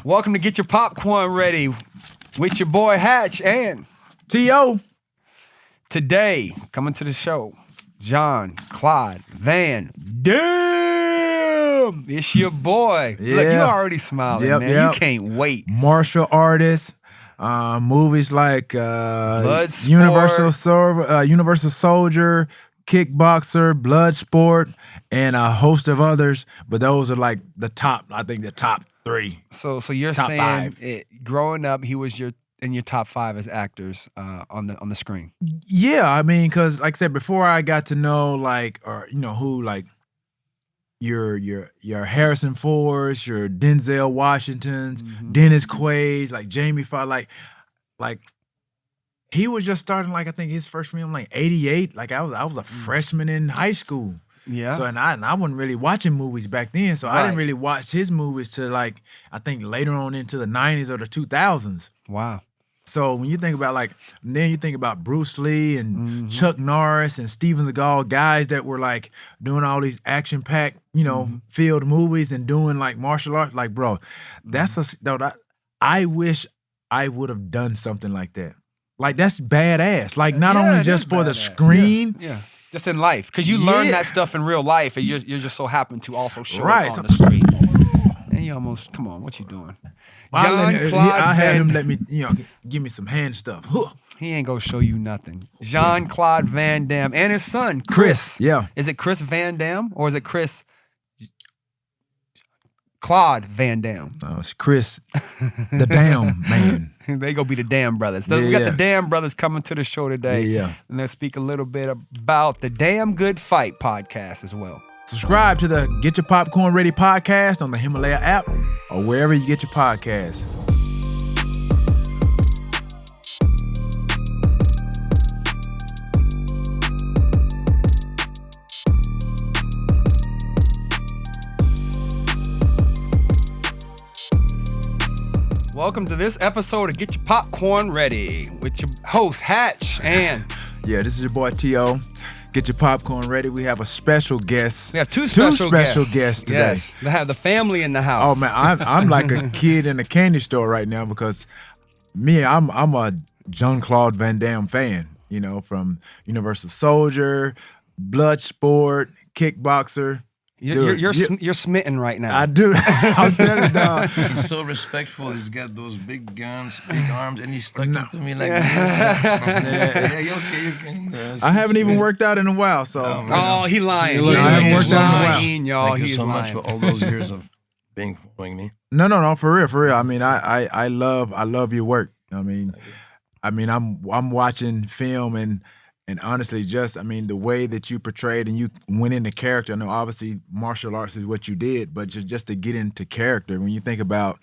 Welcome to Get Your Popcorn Ready with your boy Hatch and T.O. Today, coming to the show, Jean-Claude Van Damme. It's your boy. Yeah. Look, you already smiling, man. Yep. You can't wait. Martial artist, movies like Universal Soldier, Kickboxer, Bloodsport, and a host of others. But those are like the top. I think the top three. So you're Top saying growing up, he was in your top 5 as actors on the screen. Yeah, I mean, because like I said before, I got to know your Harrison Fords, your Denzel Washingtons, Dennis Quaid, like Jamie Foxx, like he was just starting. Like I think his first film like '88. Like I was a freshman in high school. Yeah. So and I wasn't really watching movies back then. So I didn't really watch his movies till like I think later on into the '90s or the 2000s. Wow. So when you think about then you think about Bruce Lee and Chuck Norris and Steven Seagal, guys that were like doing all these action-packed, field movies and doing like martial arts. Like, bro, I wish I would have done something like that. Like that's badass. Like not only just for the screen. Yeah. Just in life, because you learn that stuff in real life, and you're just so happen to also show it on the screen. And you almost, come on, what you doing? I had him let me, give me some hand stuff. He ain't gonna show you nothing. Jean-Claude Van Damme and his son, Chris. Yeah. Is it Chris Van Damme or is it Chris Claude Van Damme? No, it's Chris, the Damn Man. They gonna be the Damn Brothers. We got the Damn Brothers coming to the show today. Yeah. And they'll speak a little bit about the Damn Good Fight podcast as well. Subscribe to the Get Your Popcorn Ready podcast on the Himalaya app or wherever you get your podcasts. Welcome to this episode of Get Your Popcorn Ready with your host, Hatch, and... Yeah, this is your boy, T.O. Get your popcorn ready. We have a special guest. We have two special guests today. Yes, they have the family in the house. Oh, man, I'm like a kid in a candy store right now because I'm a Jean-Claude Van Damme fan, from Universal Soldier, Bloodsport, Kickboxer. You're smitten right now. I do. I'm telling you, dog. He's so respectful. He's got those big guns, big arms, and he's stuck to me like this. Yeah, you can. I haven't even worked out in a while, so. He lying. I haven't worked out in a while. Y'all. Thank you so much for all those years of following me. No, for real. I mean, I love your work. I mean, I'm watching film and honestly, the way that you portrayed and you went into character. I know obviously martial arts is what you did, but just to get into character, when you think about,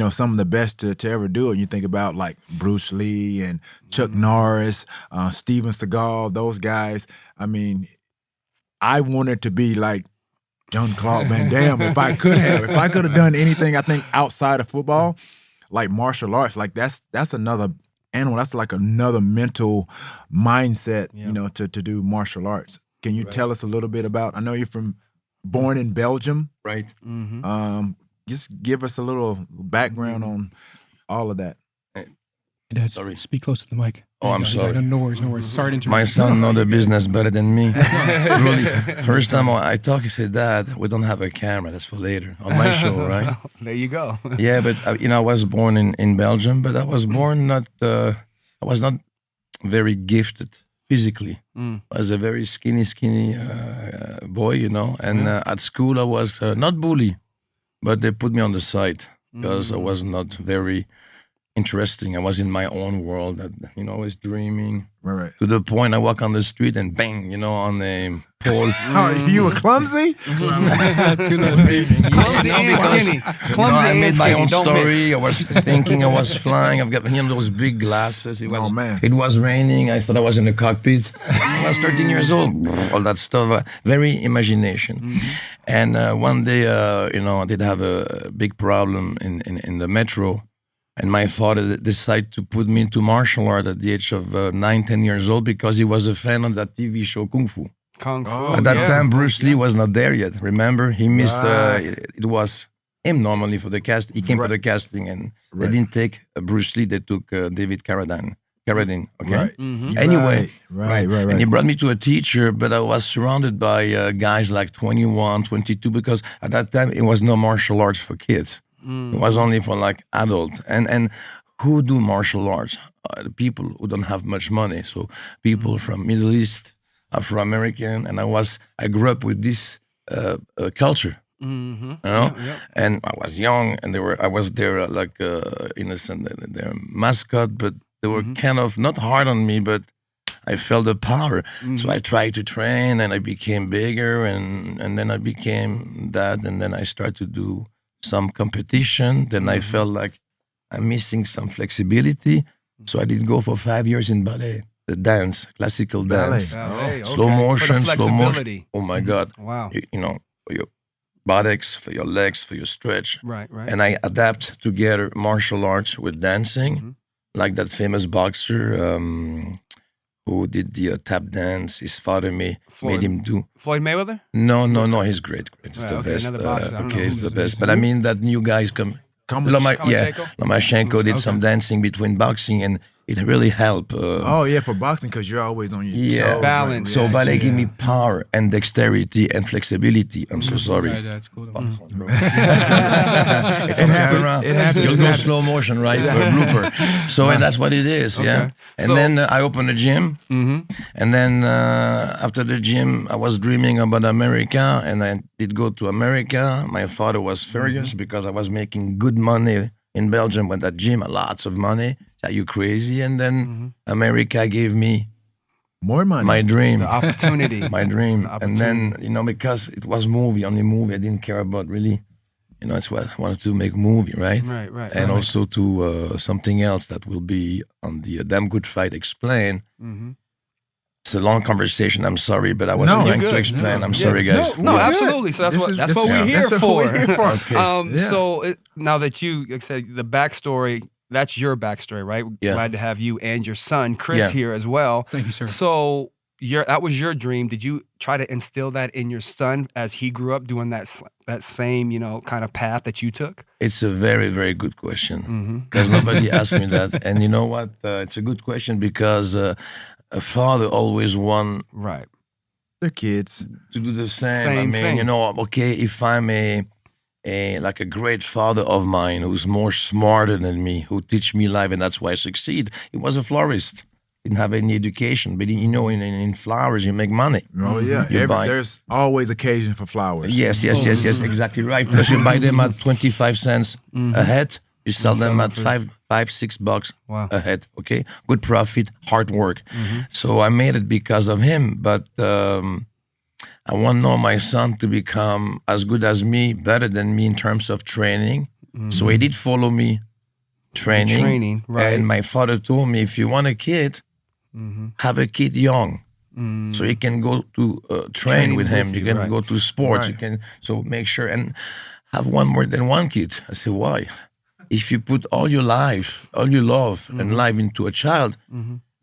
some of the best to ever do it, you think about like Bruce Lee and Chuck Norris, Steven Seagal, those guys. I mean, I wanted to be like Jean-Claude Van Damme if I could have done anything, I think, outside of football, like martial arts, like that's another animal. That's like another mental mindset, to do martial arts. Can you tell us a little bit about? I know you're born in Belgium, right? Mm-hmm. Just give us a little background on all of that. Dad, sorry. Speak close to the mic. Oh, I'm sorry. No worries. Sorry to interrupt. My son know the business better than me. Really, first time I talk, he said, "Dad, we don't have a camera. That's for later on my show, right?" There you go. Yeah, but I was born in Belgium, but I was born I was not very gifted physically. I was a very skinny boy, and at school I was not bully, but they put me on the side because I was not very interesting. I was in my own world, I was dreaming. Right. To the point I walk on the street and bang, on a pole. You were clumsy? Clumsy and skinny. Clumsy I made and my skinny. own Don't story. mix. I was thinking I was flying. I've got those big glasses. Oh, man. It was raining. I thought I was in the cockpit. I was 13 years old. All that stuff. Very imagination. And one day, I did have a big problem in the metro. And my father decided to put me into martial art at the age of 9-10 years old because he was a fan of that TV show Kung Fu. Kung Fu. At that time, Bruce Lee was not there yet. Remember, he missed. It was him normally for the cast. He came for the casting, and they didn't take Bruce Lee. They took David Carradine. Okay. Right. Anyway, Right. And he brought me to a teacher, but I was surrounded by guys like 21, 22, because at that time it was no martial arts for kids. It was only for like adults. And who do martial arts? The people who don't have much money. So people from Middle East, Afro-American, and I grew up with this culture. You know, and I was young, and I was their like innocent, their mascot, but they were kind of not hard on me, but I felt the power. So I tried to train, and I became bigger, and then I became that, and then I started to do some competition. Then I felt like I'm missing some flexibility, so I did go for 5 years in ballet, the dance, classical dance, slow motion. Oh my God! Wow! You know, for your buttocks, for your legs, for your stretch. Right. And I adapt together martial arts with dancing, like that famous boxer who did the tap dance. His father made him do. Floyd Mayweather? No, he's great. It's the best. It's the best. But I mean that new guys come. Lomachenko did some dancing between boxing, and it really helped. For boxing, because you're always on your toes. Balance. So ballet gave me power and dexterity and flexibility. I'm so sorry. That's cool. It's on camera. You'll go slow motion, right? For a blooper. So and that's what it is, yeah. And then I opened a gym. And then after the gym, I was dreaming about America, and I did go to America. My father was furious because I was making good money in Belgium with that gym, lots of money. Are you crazy? And then America gave me more money, my dream, the opportunity, my dream. And then, you know, because it was only movie, I didn't care about really, you know, it's what I wanted to make a movie, right? Right. And also to something else that will be on the Damn Good Fight Explain. It's a long conversation. I'm sorry, but I wasn't going to explain. I'm sorry, guys. No, absolutely. So that's what we're here for. So now that you like said the backstory, that's your backstory, right? Yeah. Glad to have you and your son Chris here as well. Thank you, sir. So that was your dream. Did you try to instill that in your son as he grew up doing that same, you know, kind of path that you took? It's a very, very good question because nobody asked me that. And you know what? It's a good question because a father always want their kids to do the same. I mean, thing. you know, okay, if I'm a great father of mine who's more smarter than me, who teach me life, and that's why I succeed. He was a florist. Didn't have any education, but you know, in flowers you make money. Oh yeah, there's always occasion for flowers. Yes, exactly right. Because you buy them at 25 cents a head, you sell them at $5-6 a head. Okay, good profit, hard work. So I made it because of him, but I want my son to become as good as me, better than me in terms of training. So he did follow me training, right. And my father told me, if you want a kid, have a kid young. So you can go to train with him. You can go to sports. You can make sure and have more than one kid. I said, why? If you put all your life, all your love and life into a child,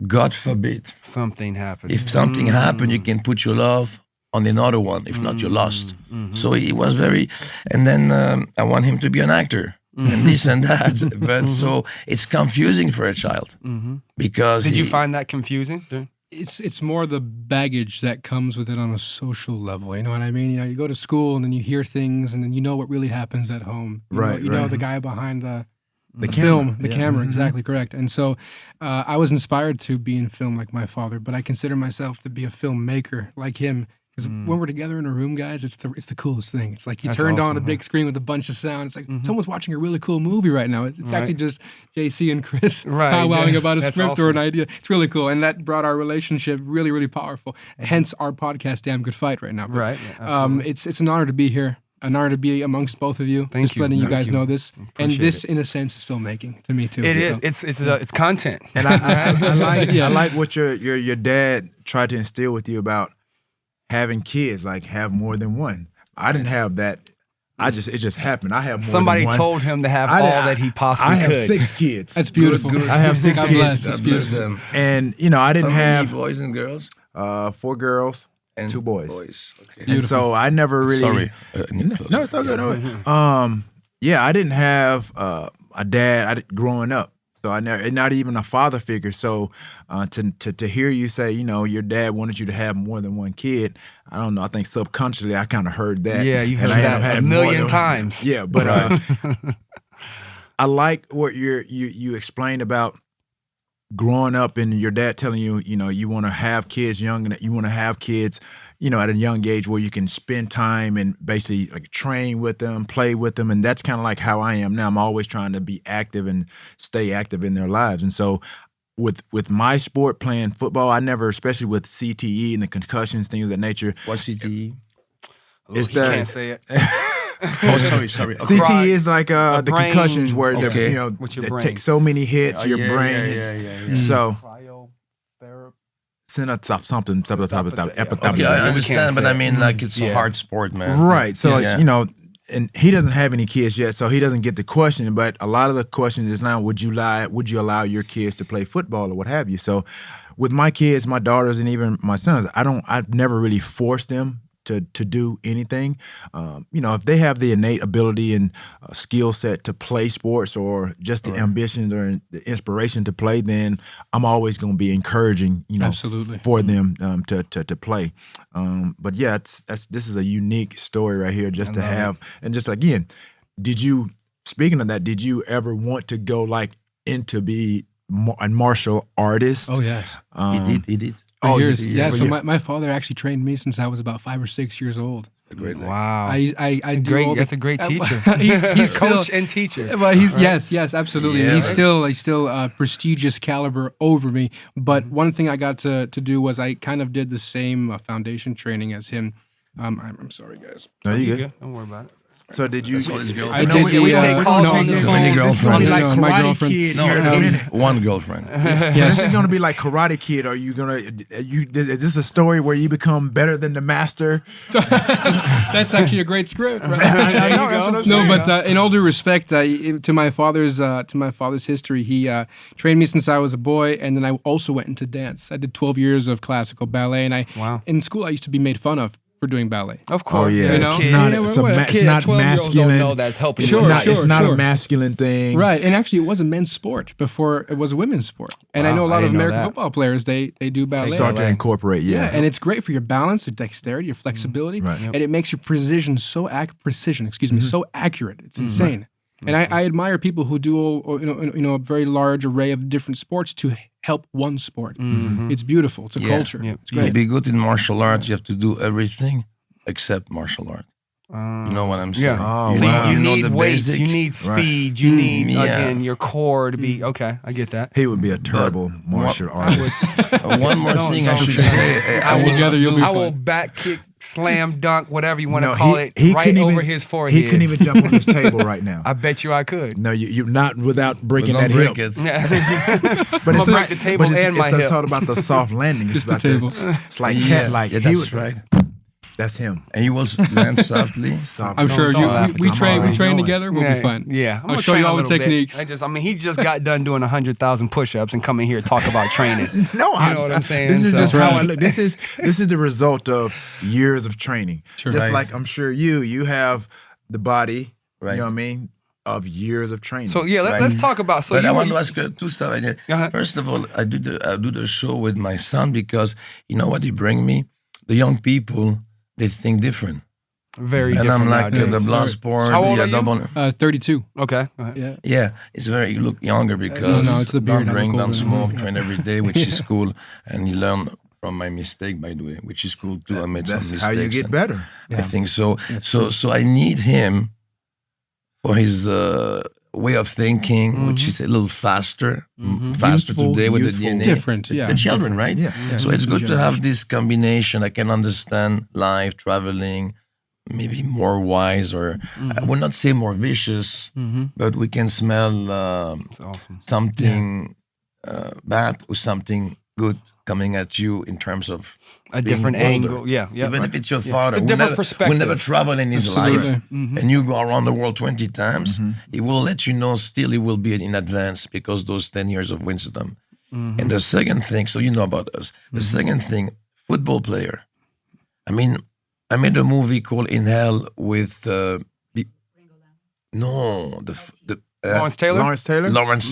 God forbid something happens. If something happened, you can put your love on another one. If not, you're lost. So he was very, and then I want him to be an actor and this and that. But so it's confusing for a child because. Did you find that confusing? It's more the baggage that comes with it on a social level. You know what I mean? You know, you go to school and then you hear things and then you know what really happens at home. You know the guy behind the film, the camera, exactly correct. And so I was inspired to be in film like my father, but I consider myself to be a filmmaker like him. Because when we're together in a room, guys, it's the coolest thing. It's like you turned on a big screen with a bunch of sound. It's like someone's watching a really cool movie right now. It's actually just JC and Chris powwowing about a script or an idea. It's really cool. And that brought our relationship really, really powerful. Hence our podcast, Damn Good Fight, right now. But, it's an honor to be here. An honor to be amongst both of you. Thank just you. letting you guys know this. Appreciate and this, in a sense, is filmmaking to me too. It is. It's content. And I like what your dad tried to instill with you about having kids, like have more than one. I didn't have that. It just happened. I have more Somebody than one. told him to have all that he possibly could. I have 6 kids. That's beautiful. I have 6 God kids. bless. That's beautiful. And you know, I didn't have boys and girls. 4 girls and 2 boys. Okay. And so I never really. Sorry. No, it's all good. I didn't have a dad growing up. So I never, not even a father figure. So to hear you say, your dad wanted you to have more than one kid, I don't know. I think subconsciously I kind of heard that. Yeah, you heard that a million times. Yeah, but I like what you explained about growing up and your dad telling you, you want to have kids young and you want to have kids, at a young age where you can spend time and basically like train with them, play with them. And that's kind of like how I am now. I'm always trying to be active and stay active in their lives. And so with my sport, playing football, I never, especially with CTE and the concussions, things of that nature. What's CTE? It's he can't say it. Oh, sorry. Okay. CTE is like the brain, concussions where okay. With your they brain. take so many hits, your brain. Yeah. So something Okay, I understand, but I mean, like, it's a hard sport, man. Right. So, and he doesn't have any kids yet, so he doesn't get the question. But a lot of the question is now, would you allow your kids to play football or what have you? So, with my kids, my daughters, and even my sons, I've never really forced them to do anything. If they have the innate ability and skill set to play sports or just the ambition or the inspiration to play, then I'm always going to be encouraging, Absolutely. for them to play. But yeah, this is a unique story right here just to have. And just again, speaking of that, did you ever want to go like into be a martial artist? Oh, yes. He did. For years. Yeah, so my father actually trained me since I was about 5 or 6 years old. Wow. I do all That's a great teacher. he's still, coach and teacher. Well, yes, absolutely. Yeah, he's still prestigious caliber over me. But one thing I got to do was I kind of did the same foundation training as him. I'm sorry, guys. No, you good? Don't worry about it. So did you? I did. We take calls on this phone. Many This is gonna be girlfriends. like No, my Karate girlfriend. Kid. No, here in a it minute. is one girlfriend. This is gonna be like Karate Kid. Are you gonna? Is this a story where you become better than the master? That's actually a great script, right? I know, that's what I'm saying. No, but in all due respect, to my father's history, he trained me since I was a boy, and then I also went into dance. I did 12 years of classical ballet, and Wow. in school I used to be made fun of for doing ballet. Of course. Oh yeah, You know? it's not, Yeah, it's a well, ma- Kids, it's not 12-year-olds masculine. don't know that's helping. It's Sure, not, sure, it's not sure. a masculine thing. Right, and actually it was a men's sport before it was a women's sport. And I Wow, know a I lot of didn't know American that. football players, they do ballet. Start to incorporate. Yeah, and it's great for your balance, your dexterity, your flexibility, Right. and it makes your precision so accurate. It's insane. And I admire people who do a very large array of different sports to help one sport. It's beautiful. It's a culture. Yeah. It's To great. be good in martial arts, you have to do everything except martial art. You know what I'm saying? Oh, So wow. you know need the weights, basic. you need speed, you need yeah. again your core to be okay. I get that. He would be a terrible martial artist. One more thing I should say. I will together, you'll be I will fine. back kick, slam dunk, whatever you want to No, call it, he right couldn't over even- his forehead. He couldn't even jump on this table right now. I bet you I could. No, you're not without breaking Don't that break hip. it. But I'm it's gonna not break the table but and my it's hip. all about the soft landing. It's Just the about table. It's like Yeah, cat like. yeah, that's right. That's him. And you will land softly. Soft. I'm Don't- sure don't laugh at we me. train I'm already together. We'll be fine. Yeah, I'm I'll gonna show train you a all the little bit. techniques. He just got done doing 100,000 push-ups and coming here to talk about training. No, You know what I'm saying? This is So- just how I look. This is the result of years of training. Sure. Just Right. like I'm sure you have the body. Right. You know what I mean? Of years of training. So yeah, Right. let's talk about. So But you I were- want to ask you two stuff. ahead. First of all, I do the show with my son because you know what he bring me? The young people, they think different. very And different I'm like nowadays. the blood sport, How old the are you? double. 32. Okay. Go ahead. Yeah. Yeah, it's very. You look younger because no, it's the beard. don't I'm drink, cool, don't man. smoke, train every day, which is cool, and you learn from my mistake, by the way, which is cool too. I made some That's mistakes. how you get and better. I think so. So I need him for his way of thinking, which is a little faster, faster Youthful, today with youthful. the DNA. Different, yeah. The children, right? Yeah. So it's good to generation. have this combination. I can understand life, traveling, maybe more wise, or I would not say more vicious, but we can smell That's awesome. something bad or something good coming at you in terms of A being different older. angle. Yeah. Yeah. Even right. if it's your father, It's a who different never, perspective. will never travel in his Absolutely. life, and you go around the world 20 times, he will let you know still he will be in advance because those 10 years of wisdom. And the second thing, so you know about us, the second thing, football player. I mean, I made a movie called In Hell with No, Lawrence Taylor? Lawrence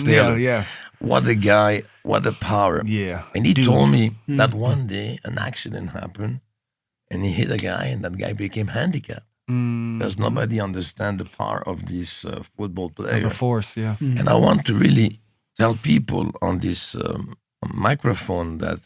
Taylor. Yeah, yes. What a guy, what a power. Yeah. And he told me that one day an accident happened and he hit a guy and that guy became handicapped. Because nobody understands the power of this football player. The force, yeah. And I want to really tell people on this microphone that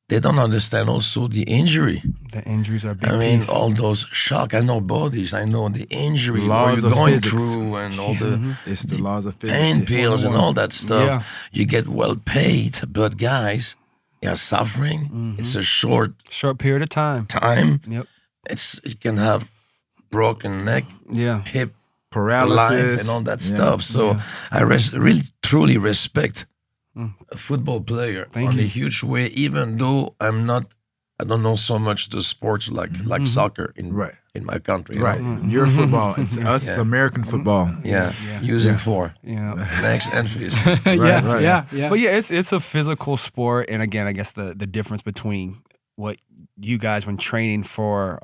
they don't understand also the injury. The injuries are big. I mean, piece. all those shock. I know bodies. I know the injury, Laws what you're of going physics. through, and all the It's the laws of physics. pain pills and all that stuff. Yeah. You get well paid, but guys, you're suffering. It's a short Short period of time. time. Yep. It can have broken neck, Yeah. hip, Paralysis life, and all that Yeah. stuff. So I really truly respect a football player Thank in you. a huge way, even though I don't know so much the sports like soccer in my country. you Right. know? Your football. It's us, it's American football. Yeah. Yeah. Using four. Yeah. Next and fist. Yes, right. yeah. But yeah, it's a physical sport, and again, I guess the difference between what you guys when training for,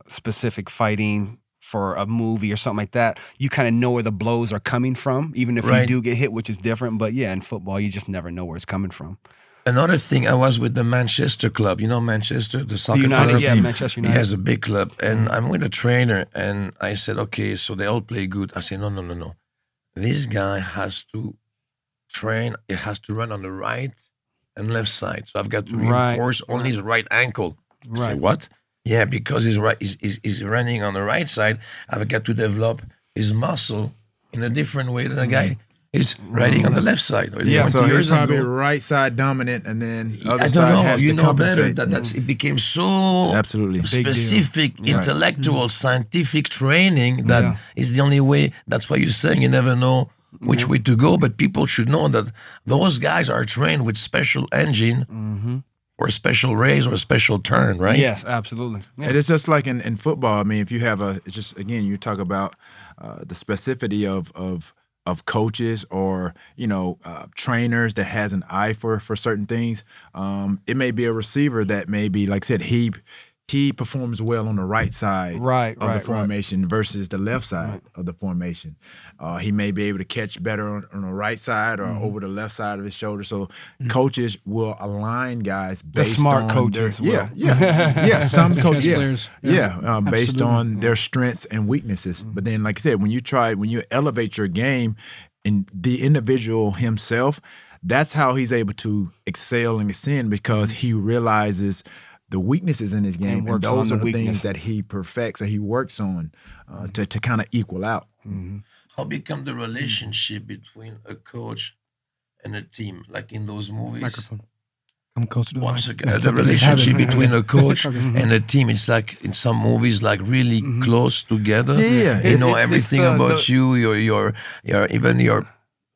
specific fighting for a movie or something like that, you kind of know where the blows are coming from, even if you Right. do get hit, which is different. But yeah, in football, you just never know where it's coming from. Another thing, I was with the Manchester club. You know Manchester, the soccer United, team. Manchester He United. has a big club, and I'm with a trainer, and I said, okay, so they all play good. I said, no. This guy has to train. He has to run on the right and left side. So I've got to Right. reinforce only his right ankle. I say, Right. what? Yeah, because he's running on the right side. I've got to develop his muscle in a different way than a guy is riding on the left side. Yeah, 20 So he's years probably ago. right side dominant, and then other I side don't know. has You to know better. compensate. It became so Absolutely. Big deal. specific, intellectual, scientific training that Yeah. is the only way. That's why you're saying you never know which way to go. But people should know that those guys are trained with special engine or a special raise or a special turn, right? Yes, absolutely. Yeah. And it's just like in football. I mean, if you have it's just again, you talk about the specificity of coaches or trainers that has an eye for certain things. It may be a receiver that maybe, like I said, he performs well on the right side of the formation versus the left side of the formation. He may be able to catch better on the right side or over the left side of his shoulder. So coaches will align guys based smart on coaches their, will. yeah. Some coaches, players. based Absolutely. on their strengths and weaknesses. But then, like I said, when you elevate your game and the individual himself, that's how he's able to excel and ascend because he realizes the weaknesses in his game, and works on those the are the weakness. things that he perfects or he works on to kind of equal out. How become the relationship between a coach and a team, like in those movies? Microphone. Come closer to the Once mic. again, the Have it. relationship between a coach Okay. and a team, it's like in some movies, like really close together. Yeah. They know It's everything the- about you. Your even your.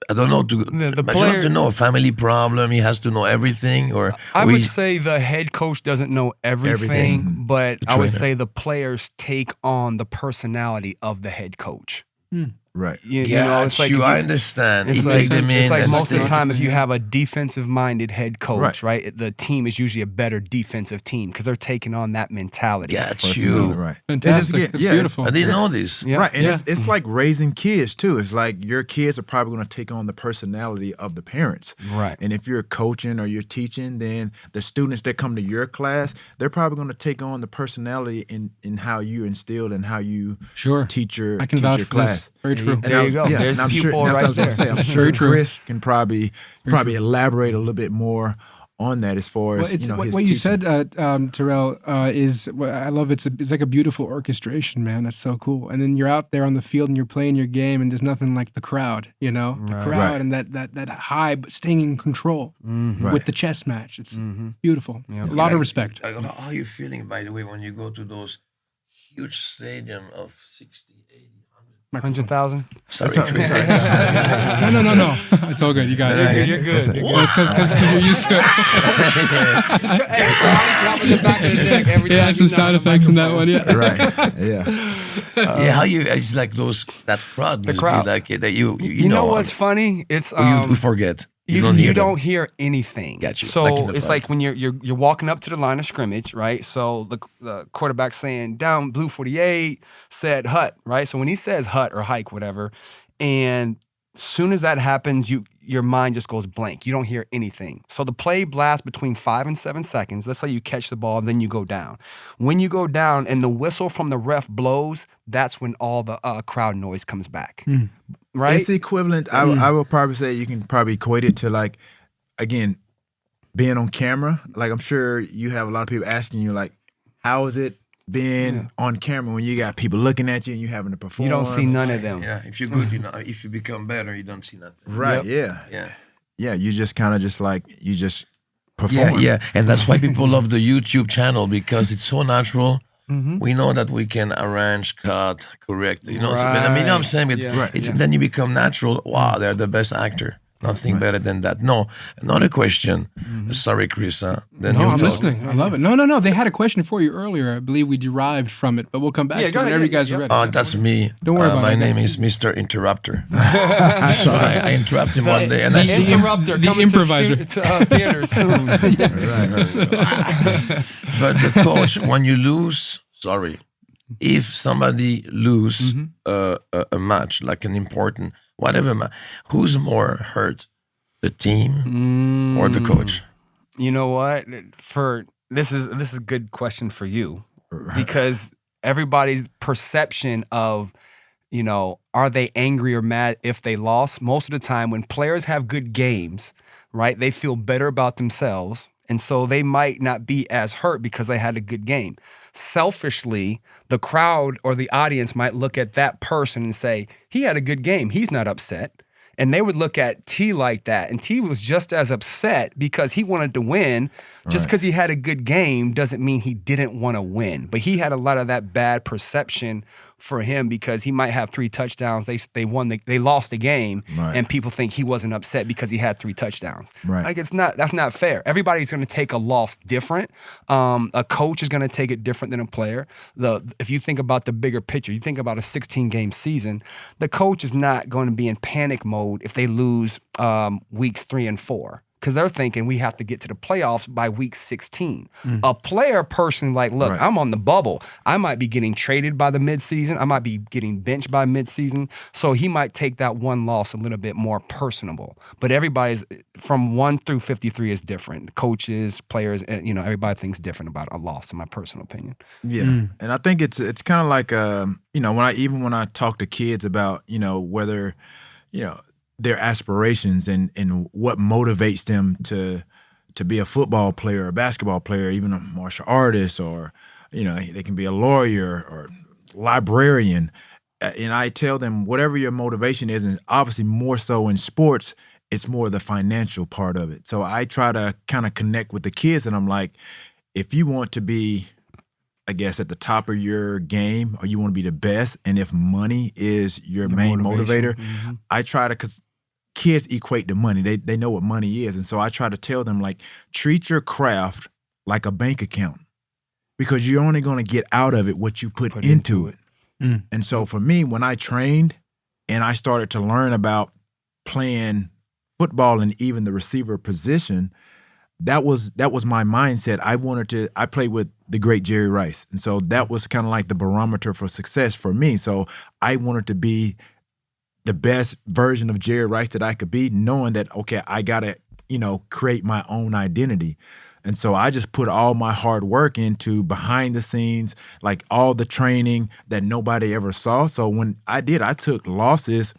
I don't know. The But you have player- to know a family problem. He has to know everything. Or I would say the head coach doesn't know everything, Everything. but The I would trainer. say the players take on the personality of the head coach. Right. It's like if I understand. It's You like, take them in. it's like and most of the stick- time, if you have a defensive-minded head coach, Right. right, the team is usually a better defensive team because they're taking on that mentality. Got Personality, you. right. Fantastic. again, It's yeah, beautiful. I didn't know this. Yeah. Right, and Yeah. it's like raising kids too. It's like your kids are probably going to take on the personality of the parents. Right. And if you're coaching or you're teaching, then the students that come to your class, they're probably going to take on the personality in how you instilled and how you Sure. teach your I can teach vouch your for this. class. Very true. And There you go. There's and I'm the pupil that's right what I was gonna there. say. I'm Very sure true. Chris can probably elaborate a little bit more on that as far Well, as it's his what you teaching. said, Terrell, is what I love. It's like a beautiful orchestration, man. That's so cool. And then you're out there on the field and you're playing your game, and there's nothing like the crowd, the Right. crowd Right. and that high, but staying in control Right. with the chess match. It's Mhm. beautiful. Yeah. A lot of respect. How are you feeling, by the way, when you go to those huge stadium of 60, 80, 100,000. Sorry. Sorry. No. It's all good. You got it. You're good. You're good. Well, it's because you're used to it. Hey, karate chop in the back of the neck every Yeah, time some you knock sound on the effects in that one. microphone. Yeah. Right. Yeah. Yeah, how you? It's like that crowd. The must crowd. Be like that. You You know know what's funny? It's we forget. You don't hear anything. Got you. So Like in the it's fight. like when you're walking up to the line of scrimmage, right? So the quarterback saying down blue 48 said hut, right? So when he says hut or hike, whatever, and soon as that happens, your mind just goes blank. You don't hear anything. So the play blasts between 5 and 7 seconds. Let's say you catch the ball, and then you go down. When you go down and the whistle from the ref blows, that's when all the crowd noise comes back. Right? It's equivalent. I will probably say you can probably equate it to, like, again, being on camera. Like, I'm sure you have a lot of people asking you, like, how is it being on camera when you got people looking at you and you having to perform? You don't see none of them. Yeah, if you're good, if you become better, you don't see nothing. Right, yeah. You just kind of just like, you just perform. Yeah, and that's why people love the YouTube channel, because it's so natural. We know that we can arrange, cut, correct. You know, but I mean, you know what I'm saying? Then you become natural. Wow, they're the best actor. Nothing better than that. No, another question. Sorry, Chris. Then No, you I'm talk. listening. I love it. No. They had a question for you earlier. I believe we derived from it, but we'll come back to it whenever you guys are ready. That's me. Don't worry about my it. name is Mr. Interrupter. So I interrupt him one day, and I The see interrupter the coming improviser. to theaters soon. But the coach, when you lose, if somebody lose a match, like an important whatever match, who's more hurt, the team or the coach? You know what? This is a good question for you, because everybody's perception of, you know, are they angry or mad if they lost? Most of the time, when players have good games, right, they feel better about themselves. And so they might not be as hurt because they had a good game. Selfishly, the crowd or the audience might look at that person and say, he had a good game, he's not upset. And they would look at T like that. And T was just as upset because he wanted to win. Just because he had a good game doesn't mean he didn't want to win. But he had a lot of that bad perception for him, because he might have 3 touchdowns. They lost the game, and people think he wasn't upset because he had 3 touchdowns. Like, that's not fair. Everybody's going to take a loss different. A coach is going to take it different than a player. If you think about the bigger picture, you think about a 16-game season, the coach is not going to be in panic mode if they lose weeks 3 and 4. Because they're thinking we have to get to the playoffs by week 16. A player person, like, look, I'm on the bubble. I might be getting traded by the midseason. I might be getting benched by midseason. So he might take that one loss a little bit more personable. But everybody's, from 1 through 53 is different. Coaches, players, you know, everybody thinks different about a loss, in my personal opinion. Yeah, and I think it's kind of like, you know, when I talk to kids about, you know, whether, you know, their aspirations and what motivates them to be a football player, a basketball player, even a martial artist, or, you know, they can be a lawyer or librarian. And I tell them, whatever your motivation is, and obviously more so in sports, it's more the financial part of it. So I try to kind of connect with the kids, and I'm like, if you want to be, I guess, at the top of your game, or you want to be the best, and if money is your main motivator, I try to, because kids equate to money. They know what money is. And so I try to tell them, like, treat your craft like a bank account, because you're only going to get out of it what you put into it. And so for me, when I trained and I started to learn about playing football and even the receiver position, that was my mindset. I played with the great Jerry Rice. And so that was kind of like the barometer for success for me. So I wanted to be the best version of Jerry Rice that I could be, knowing that, okay, I got to, you know, create my own identity. And so I just put all my hard work into behind the scenes, like all the training that nobody ever saw. So when I took losses.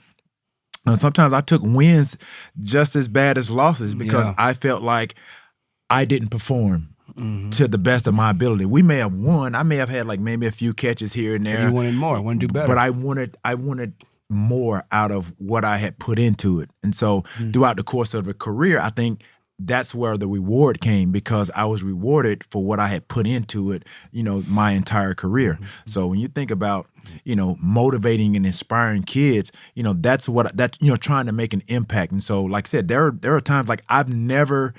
Sometimes I took wins just as bad as losses, because I felt like I didn't perform to the best of my ability. We may have won. I may have had like maybe a few catches here and there. You wanted more. Want to do better. But I wanted more out of what I had put into it. And so throughout the course of a career, I think that's where the reward came, because I was rewarded for what I had put into it, you know, my entire career. So when you think about, you know, motivating and inspiring kids, you know, that's you know, trying to make an impact. And so, like I said, there are times like I've never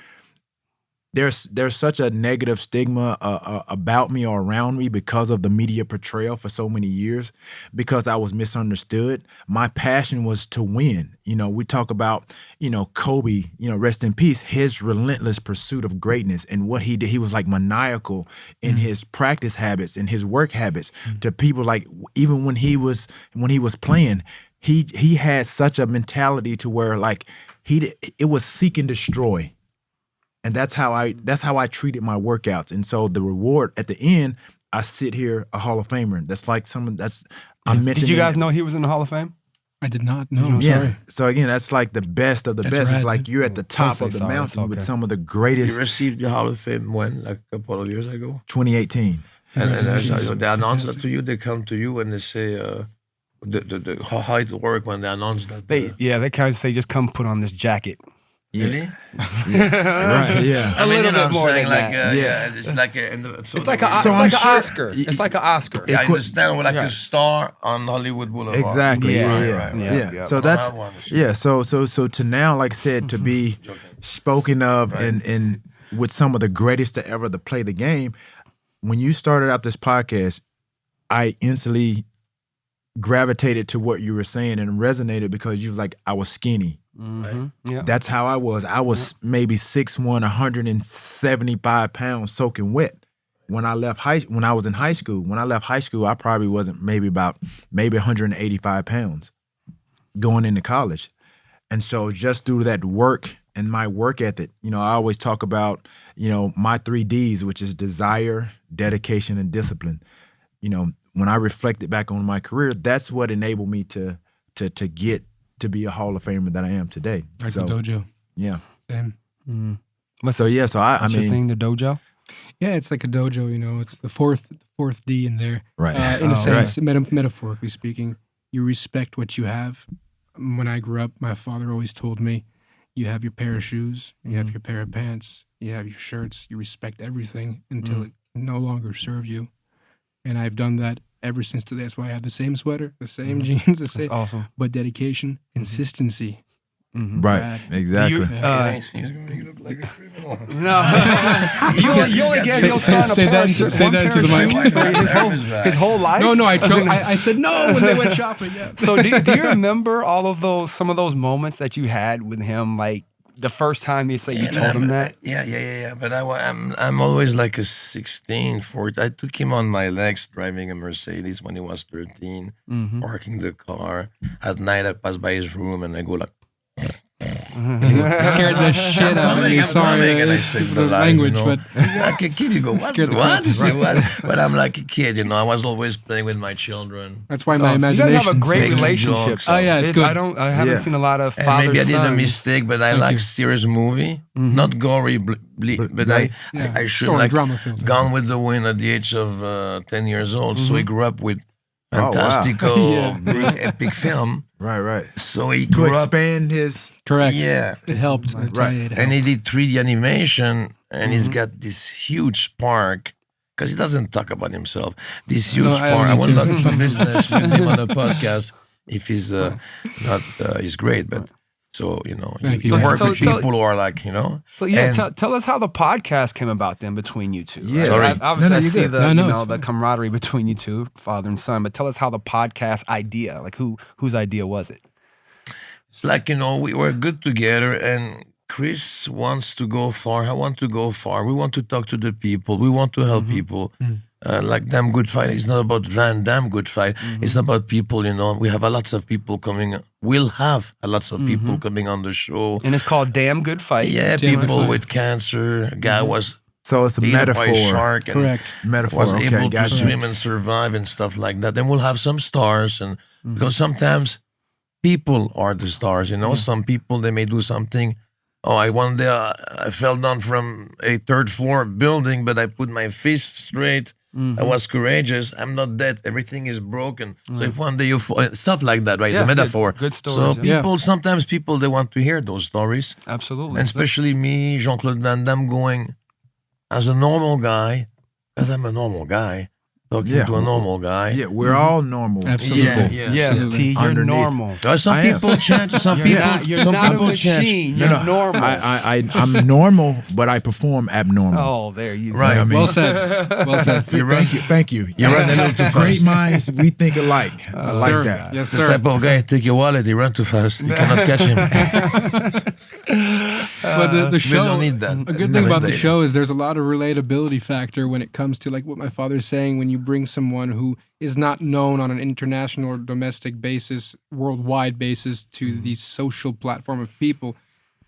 there's such a negative stigma about me or around me because of the media portrayal for so many years, because I was misunderstood. My passion was to win. You know, we talk about, you know, Kobe, you know, rest in peace, his relentless pursuit of greatness and what he did. He was like maniacal in his practice habits and his work habits to people, like even when he was playing, he had such a mentality to where like it was seek and destroy. And that's how I treated my workouts. And so the reward at the end, I sit here a Hall of Famer. That's like someone that's I'm mentioning. Did you guys know he was in the Hall of Fame? I did not know. Sorry. So again, that's like the best of the best. rad. It's like you're at the top of the mountain with some of the greatest. You received the Hall of Fame when, like a couple of years ago? 2018. And they announce that to you, they come to you and they say how it work when they announce that. They kind of say, just come put on this jacket. Really? Right. Yeah. A little bit more than like, that. Yeah, it's like It's like an Oscar. It's like an Oscar. Yeah, I understand. Like a star on Hollywood Boulevard. Exactly. Yeah. Yeah. So that's So to now, like I said, to be spoken of and with some of the greatest to ever to play the game. When you started out this podcast, I instantly gravitated to what you were saying and resonated because you was like, I was skinny. Mm-hmm. Yeah. That's how I was. I was maybe 6'1", 175 pounds soaking wet. When I was in high school. When I left high school, I probably wasn't maybe 185 pounds going into college. And so just through that work and my work ethic, you know, I always talk about, you know, my 3 Ds, which is desire, dedication, and discipline. You know, when I reflected back on my career, that's what enabled me to get to be a Hall of Famer that I am today. Like the Dojo. Yeah. Same. What's I your mean, thing, the Dojo? Yeah, it's like a dojo, you know. It's the fourth D in there. Right. In a sense, metaphorically speaking, you respect what you have. When I grew up, my father always told me, you have your pair of shoes, you have your pair of pants, you have your shirts, you respect everything until it no longer serve you. And I've done that ever since today. That's why I have the same sweater, the same jeans, the same. That's awesome. But dedication, consistency. Right, exactly. He's going to make you look like a criminal. No, you only gave your son a pair of shoes. Say that to the mic. His whole life. No, I said no when they went shopping. Yeah. So do you remember some of those moments that you had with him, like the first time you told him that? Yeah. But I'm always like a 16, 14. I took him on my legs driving a Mercedes when he was 13, parking the car. At night, I pass by his room and I go like. Scared the shit out of me. Sorry, and I say the language, but like a kid, you go, what? But I'm like a kid, you know. I was always playing with my children. That's why my imagination. You guys have a great making relationship. jokes. Oh yeah, it's good. I haven't seen a lot of father. Maybe I did a sons. mistake, but I like serious movie, not gory, but I should Story, like drama film. Gone with the Wind at the age of 10 years old. So he grew up with fantastical, big epic film. Right. So he To grew up. expand his. Correct. Yeah. It helped. Right. And he did 3D animation, and he's got this huge spark. Because he doesn't talk about himself. This huge spark. I will not do business with him on a podcast if he's not. He's great, but so you know, you work with people who are like, you know. So tell us how the podcast came about then between you two. Yeah, right? Obviously, I see the fine. camaraderie between you two, father and son. But tell us how the podcast idea, like whose idea was it? It's like, you know, we were good together, and Chris wants to go far. I want to go far. We want to talk to the people. We want to help people. Like Damn Good Fight. It's not about Van Damme Good Fight. It's about people, you know. We have lots of people coming. We'll have lots of people coming on the show. And it's called Damn Good Fight. Yeah, Damn people Good Fight. with cancer. A guy was So it's a eaten by metaphor. a shark and Correct. Metaphor. was Okay, able to gotcha. swim and survive and stuff like that. Then we'll have some stars, and because sometimes people are the stars, you know. Some people, they may do something. One day I fell down from a 3rd floor building, but I put my fist straight. I was courageous. I'm not dead. Everything is broken. So if one day you fall, stuff like that, right? It's a metaphor. Good stories. So sometimes people, they want to hear those stories. Absolutely. And especially me, Jean-Claude Van Damme, going as a normal guy, because I'm a normal guy, talking to a normal guy. Yeah, we're all normal. Absolutely. Yeah, Absolutely. T, you're Underneath. normal. Some people chant. Some people. You're some not a people machine. chant. You're normal. I'm normal, but I perform abnormal. Oh, there you go. Right. I mean, Well said. Well said. Thank you. You run a little too Great fast. minds, we think alike. I like Sir. that. Yes, The sir. type of guy take your wallet, he run too fast. You cannot catch him. But the We show, don't need that. a good thing about the show is there's a lot of relatability factor when it comes to like what my father's saying. When you bring someone who is not known on an international or domestic basis, worldwide basis, to the social platform of people,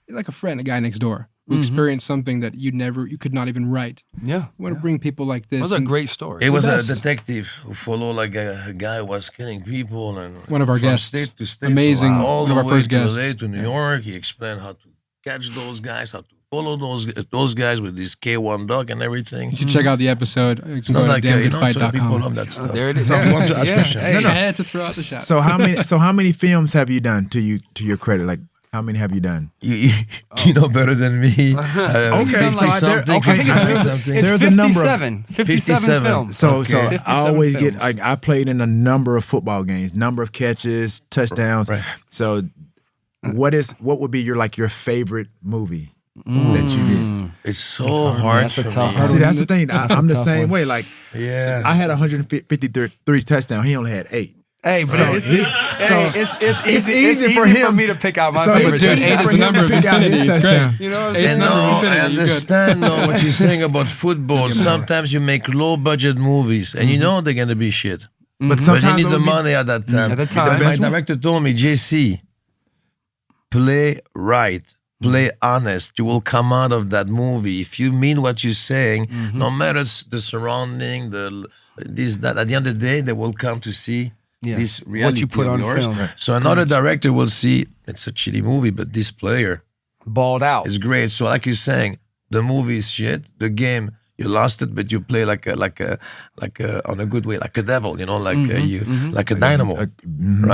like a friend, a guy next door who experienced something that you could not even write. Yeah. You want to bring people like this. Those are and great stories. It was a that's- detective who followed like a guy who was killing people and One of our from guests. state to state, Amazing. all One the of our way first to guests. LA to New York. He explained how to catch those guys, how to follow those guys with this K1 dog and everything. You should check out the episode. You It's can not go to like some people damngoodfight.com. love that stuff. There it is. So you want to ask Yeah. question? Hey. Yeah, to throw out the shot. So how many films have you done to your credit? Like how many have you done? You know better than me. Okay, 50 so I- there- something, okay, 55 something. It's There's a number of- 57. 57 57. films. So Okay. so I 57 always films. get like I played in a number of football games, number of catches, touchdowns. Right. So what would be your favorite movie that you did? It's so hard That's a for tough me. one. See, that's the thing. That's a I'm the tough same one. way. Like Yeah. I had 153 touchdowns. He only had 8. Hey, but it's easy for for him. me to pick out my So favorite. it's Dude, easy 8 for is the him number to of pick out his infinity. It's touchdown. great. You know what I'm Eight's saying? the number of I infinity. You're good. understand what you're saying about football. Sometimes you make low budget movies and you know they're gonna be shit. But But you sometimes need it the would be- money at that time. At the The time. My best one. director told me, JC, play right, play honest. You will come out of that movie if you mean what you're saying. No matter the surrounding, that. At the end of the day, they will come to see Yeah. this What reality you put of on yours. film. So another director will see it's a shitty movie, but this player Balled out. is great. So like you're saying, the movie is shit. The game, you lost it, but you play like a on a good way, like a devil, you know, like a dynamo,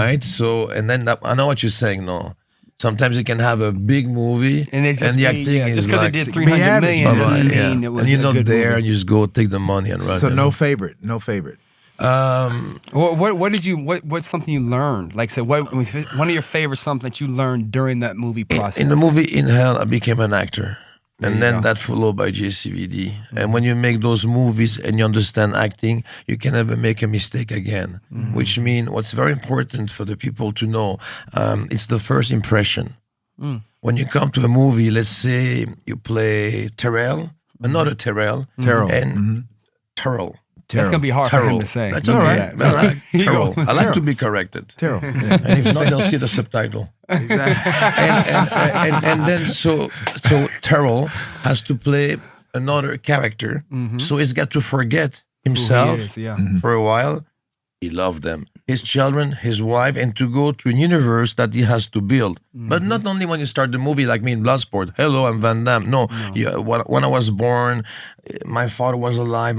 right? So and then I know what you're saying. No, sometimes you can have a big movie And it's just the me, acting yeah, is just because like, it did be 300 average. million bye-bye, doesn't yeah. mean it was and you're a not good there, movie. and you just go take the money and run. So you no know? favorite. What's something you learned? Like, so what was one of your favorite something that you learned during that movie process? In the movie In Hell, I became an actor. you And then go. that followed by JCVD. And when you make those movies and you understand acting, you can never make a mistake again. Which means what's very important for the people to know, it's the first impression. When you come to a movie, let's say you play Terrell, another Terrell, and Terrell. That's gonna be hard for him to say. That's You all know right. that. I like You Terrell. go. I like to be corrected. Terrell. And if not, they'll see the subtitle. And then so Terrell has to play another character, so he's got to forget himself Who he is, yeah. for a while. He loved them, his children, his wife, and to go to a universe that he has to build. But not only when you start the movie, like me in Bloodsport. Hello, I'm Van Damme. No. When I was born, my father was alive.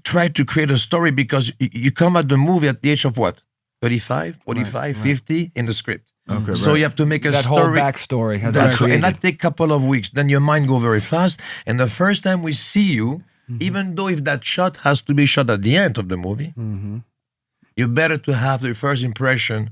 Try to create a story because you come at the movie at the age of what? 35, 45, 50 in the script. Okay, So right. you have to make a That whole story. backstory has That's been right. And created. that take a couple of weeks. Then your mind go very fast. And the first time we see you, even though if that shot has to be shot at the end of the movie, you better to have the first impression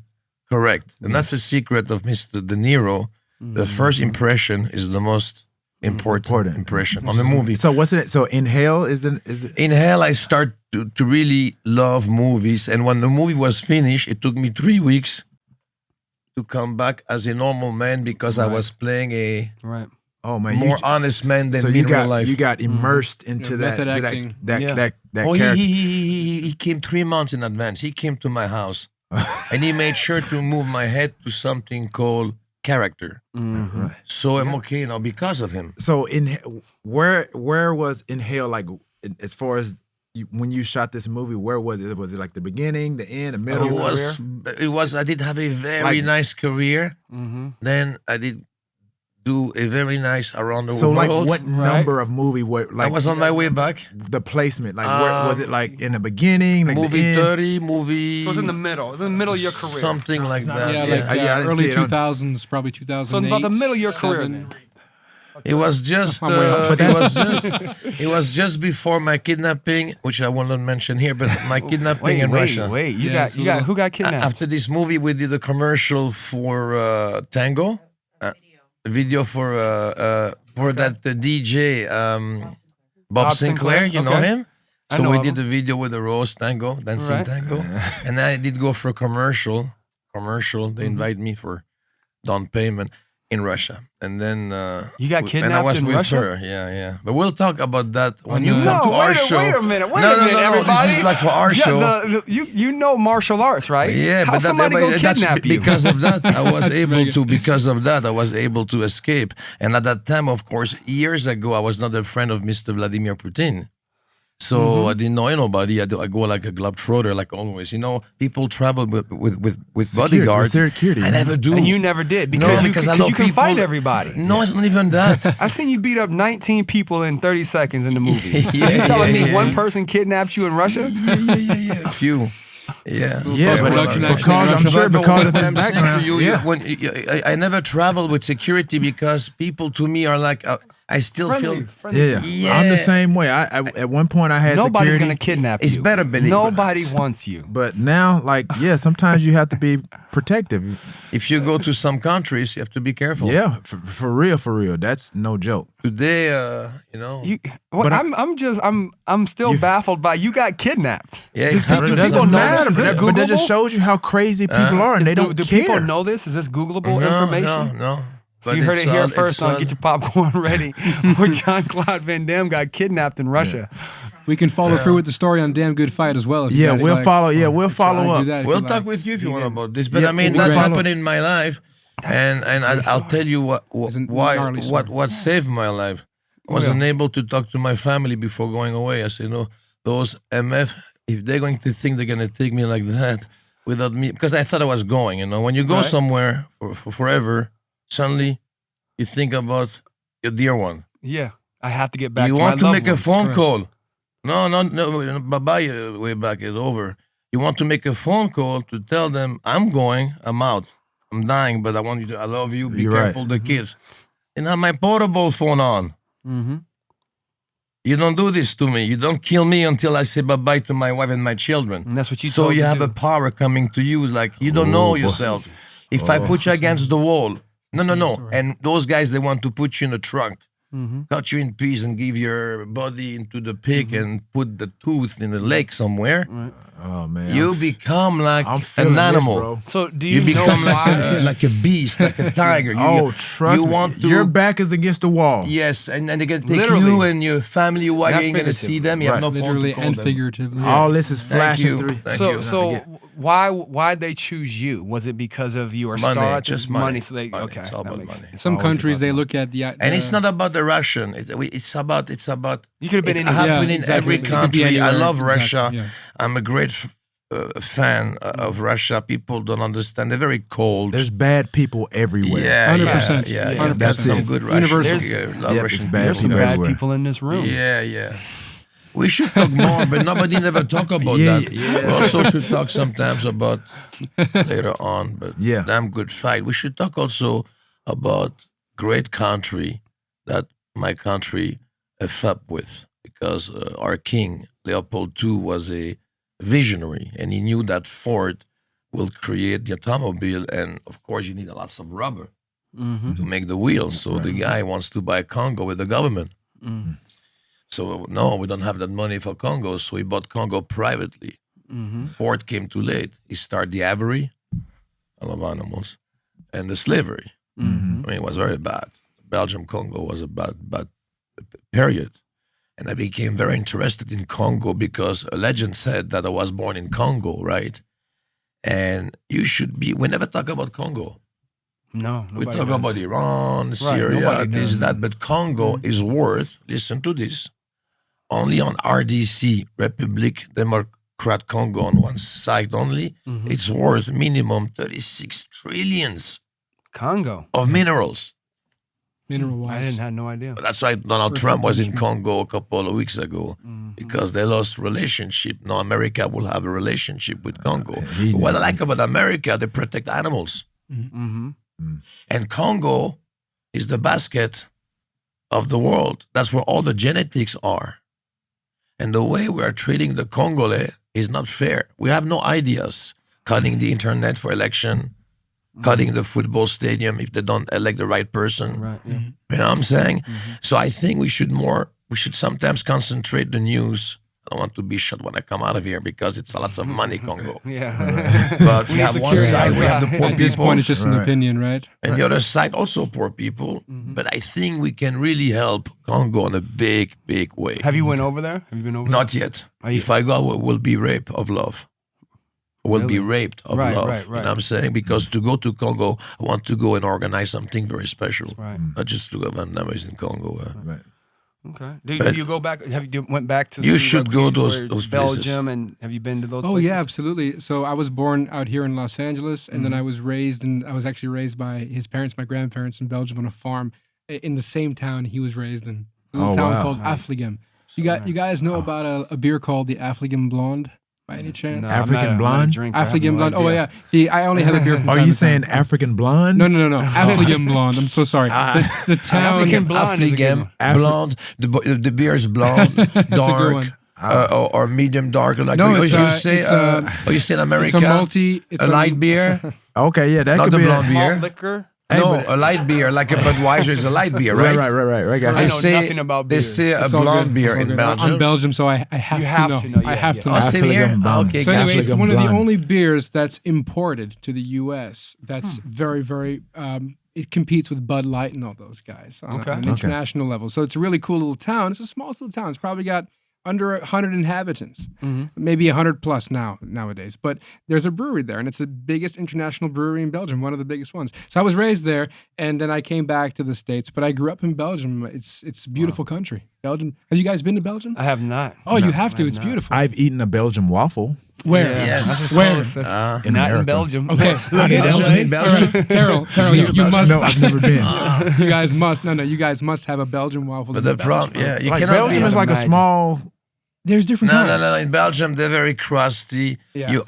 correct. And that's the secret of Mr. De Niro. The first impression is the most important impression on the movie. So what's it? So Inhale is it? In Hell, I start to really love movies. And when the movie was finished, it took me 3 weeks to come back as a normal man because I was playing a Right. Oh man, more honest man than so me you in got real life. you got immersed into Yeah, that method to acting. that Yeah. that Oh, character. he came 3 months in advance. He came to my house and he made sure to move my head to something called character. So I'm okay now because of him. So where was Inhale like as far as when you shot this movie? Where was it? Was it like the beginning, the end, the middle? It was. I did have a very Like- nice career. Then I did do a very nice around the So world. like what number of movie? Where like I was on my way back. the placement? Like where was it? Like in the beginning, like the Movie end? 30, movie. So it's in the middle. It's in the middle of your career. Something like that. Yeah, Yeah. like I didn't early see it on- 2000s, probably 2008. So about the middle of your career 2007. then. It was just it was just before my kidnapping, which I will not mention here, but my kidnapping in Russia. Wait, you got who got kidnapped? After this movie, we did a commercial for Tango, a video for that DJ Bob Sinclair. You know him. So we did a video with the Rose Tango, dancing tango, and then I did go for a commercial. They invite me for down payment in Russia, and then you got kidnapped and I was in with Russia. her. Yeah. But we'll talk about that when you come to our show. Wait a minute, No, everybody. this is like for our show. You know martial arts, right? Yeah, How but somebody go that's kidnap you? because of that I was able to escape. And at that time, of course, years ago, I was not a friend of Mr. Vladimir Putin. So I didn't know nobody. I go like a globetrotter, like always. You know, people travel with bodyguards. Security. I never do. And you never did because you can fight everybody. No, it's not even that. I seen you beat up 19 people in 30 seconds in the movie. Yeah, you telling me yeah. one person kidnapped you in Russia? Yeah. A few. Yeah. I'm sure because of his background. I never travel with security because people to me are like, I still feel. Yeah, I'm the same way. I at one point I had Nobody's security. gonna kidnap you. It's better, believe it. Nobody wants you. But now, sometimes you have to be protective. If you go to some countries, you have to be careful. Yeah, for real. That's no joke. Today, I'm still baffled by you got kidnapped. Yeah, Do it happens. people doesn't know matter, this? Is this but that just Googleable? shows you how crazy people are, and they don't Do care. people know this? Is this Googleable information? No. So you heard it here first on Get Your Popcorn Ready, where Jean-Claude Van Damme got kidnapped in Russia. We can follow through with the story on Damn Good Fight as well. We'll follow. Yeah, we'll follow up. We'll talk with you if you want about this. But I mean, that happened in my life, and I'll tell you what saved my life. I wasn't able to talk to my family before going away. I said, no, those MF, if they're going to think they're going to take me like that without me, because I thought I was going. You know, when you go somewhere for forever, suddenly you think about your dear one. Yeah, I have to get back. You to want my to make a loved phone ones. call. No, bye-bye, way back is over. You want to make a phone call to tell them, I'm going, I'm out, I'm dying, but I want you to, I love you, be You're careful, the kids. And I have my portable phone on. Mm-hmm. You don't do this to me. You don't kill me until I say bye-bye to my wife and my children. And that's what you So told you to have do. a power coming to you, like you don't know yourself. If I put you against the wall, no. And those guys, they want to put you in a trunk. Cut you in piece and give your body into the pig and put the tooth in the lake somewhere. Oh man, You become like I'm feeling an this, animal. bro. So do You you know become why? like a beast, like a tiger. Trust you me. want to, Your back is against the wall. Yes, and then they can take Literally. you and your family away. You ain't gonna see them. You have no phone to Literally call and them. figuratively. All this is Thank flashing you. through. Thank So you. so why'd they choose you? Was it because of you were Money, star? just money. So they Money. okay. It's all that about makes- money. it's Some always countries about they money. look at the And it's not about the Russian. It's about. You could have been It's in happening in exactly. every It could be country. I anywhere. love Exactly, Russia. yeah. I'm a great fan of Russia. People don't understand. They're very cold. There's bad people everywhere. Yeah, 100%. yeah. 100%. That's some good Russians. Universal. Yeah, love Yep, Russian it's bad There's some people bad everywhere. people in this room. Yeah. We should talk more, but nobody never talk about that. We also should talk sometimes about later on, but damn good fight. We should talk also about great country that my country fought with, because our king, Leopold II, was a visionary, and he knew that Ford will create the automobile, and of course you need lots of rubber to make the wheels. So the guy wants to buy Congo with the government. So no, we don't have that money for Congo, so he bought Congo privately. Ford came too late. He started the Ivory, I love animals, and the slavery. I mean, it was very bad. Belgium, Congo was a bad period. And I became very interested in Congo because a legend said that I was born in Congo, right? And you should be, we never talk about Congo. No, We nobody talk does. about Iran, Syria, nobody this, does. that, but Congo is worth, listen to this, only on RDC, Republic Democrat Congo, on one side only, it's worth minimum 36 trillions Congo. of minerals. Mineral I wise. didn't have no idea. That's why Donald Trump was in Congo a couple of weeks ago, because they lost relationship. Now America will have a relationship with Congo. But what I like about America, they protect animals. Mm-hmm. And Congo is the basket of the world. That's where all the genetics are. And the way we are treating the Congolese is not fair. We have no ideas. Cutting the internet for election, cutting the football stadium if they don't elect the right person. Right. Yeah. You know what I'm saying? So I think we should sometimes concentrate the news. I don't want to be shot when I come out of here because it's lots of money, Congo. Yeah. But we have one side, we have the poor At this people, point, it's just an opinion, right? and the other side also poor people. But I think we can really help Congo in a big, big way. Have you went over there? Have you been over? Not yet. If I go, it will be rape of love. Will be raped of Right, love. right, You know what I'm saying? Because to go to Congo, I want to go and organize something very special. Right. Not just to go Van Damme is in Congo. Right. Okay. Do you go back? Have you went back to? You see, should like, go where- those where places. Belgium, and have you been to those? Oh places? yeah, absolutely. So I was born out here in Los Angeles, and then I was raised, and I was actually raised by his parents, my grandparents in Belgium on a farm in the same town he was raised in, a little town called Affligem. You guys know about a beer called the Affligem Blonde by any chance? No, African I'm not a blonde? drinker. I have Affligem no Blonde. Oh idea. yeah. See, I only have a beer. From Are time you to time. saying African blonde? No. Affligem Blonde. I'm so sorry. The town. African Blonde is a good one. blonde. The beer is blonde, good dark, one. or medium dark. Like No, you it's, say. You say in America, It's a light beer, Okay, yeah, that not could the be blonde Malt beer. liquor. No, a light beer, like a Budweiser is a light beer, right? Right. Got I you. know nothing about They beers. say a It's all blonde good. beer It's all in good. Belgium. I'm Belgium, so I have You to have know. to know, I yeah, have yeah. to Oh, know. same here. Affligem blonde. Okay, So anyway, it's Affligem one of the blonde. only beers that's imported to the U.S. That's very, very. It competes with Bud Light and all those guys on Okay. an Okay. international level. So it's a really cool little town. It's a small little town. It's probably got under 100 inhabitants, maybe 100 plus nowadays. But there's a brewery there, and it's the biggest international brewery in Belgium, one of the biggest ones. So I was raised there, and then I came back to the States. But I grew up in Belgium. It's a beautiful country. Belgium. Have you guys been to Belgium? I have not. Oh, you have I to. have It's not. beautiful. I've eaten a Belgian waffle. Where? Yeah, Yes. that's as Where? close. That's In not America. in Belgium. Okay. In Belgium? All right. Terrell, you must. No, I've never been. You guys must. No, you guys must have a Belgian waffle. But in the Belgium. problem, yeah, you Like cannot Belgium be. is like a imagine. small. There's different No. kinds. In Belgium, they're very crusty. Yeah. You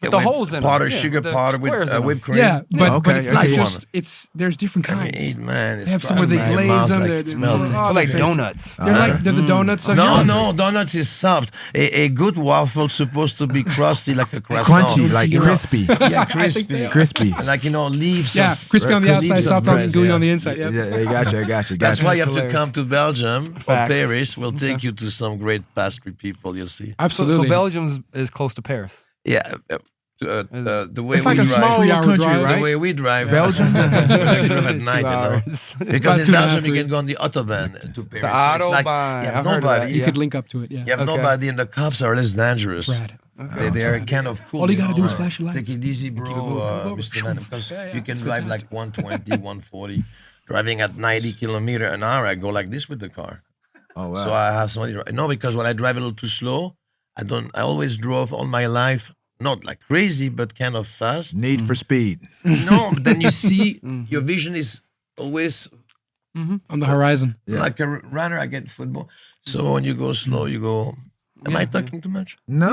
With the holes in them. powder, Yeah, sugar the powder squares with in them. whipped cream. Yeah, but Okay, it's okay. not Good just. There's different I kinds. mean, eat, man. It's They have some where they my glaze mouth them. like They're it's melting. oh, like they're- donuts. They're the donuts of No, Europe. donuts is soft. A good waffle supposed to be crusty like a croissant. Crunchy, like You know? crispy. Yeah, they crispy. are. Crispy. Like, leaves. Yeah, of- crispy on the leaves outside, of soft on bread, gooey yeah. on the inside. Yeah. Yeah, I got you. That's why you have to hilarious. come to Belgium or Facts. Paris. We'll take you to some great pastry people, you'll see. So Absolutely. Belgium is close to Paris. Yeah. The way It's we like a drive. small little 3-hour country, drive. The right? way we drive. Belgium? I drive at night, 2 hours. Because About in 2.5 Belgium, you hours. can go on the Autobahn to Paris. The It's like Autobahn. you have I've heard of that, nobody. You yeah. could link up to it. Yeah. You have Okay. nobody, and the cops are less dangerous. Rad. They're kind of cool. All you gotta know, do is flash your lights. Take it easy, bro, keep it moving. Mr. Man, because Yeah, you can it's drive like 120, 140. Driving at 90 kilometer an hour, I go like this with the car. Oh wow. So I have somebody. No, because when I drive a little too slow, I always drove all my life, not like crazy, but kind of fast. Need for speed. No, but then you see your vision is always On the horizon. like a runner. I get football. So when you go slow, you go. Am I talking too much? No.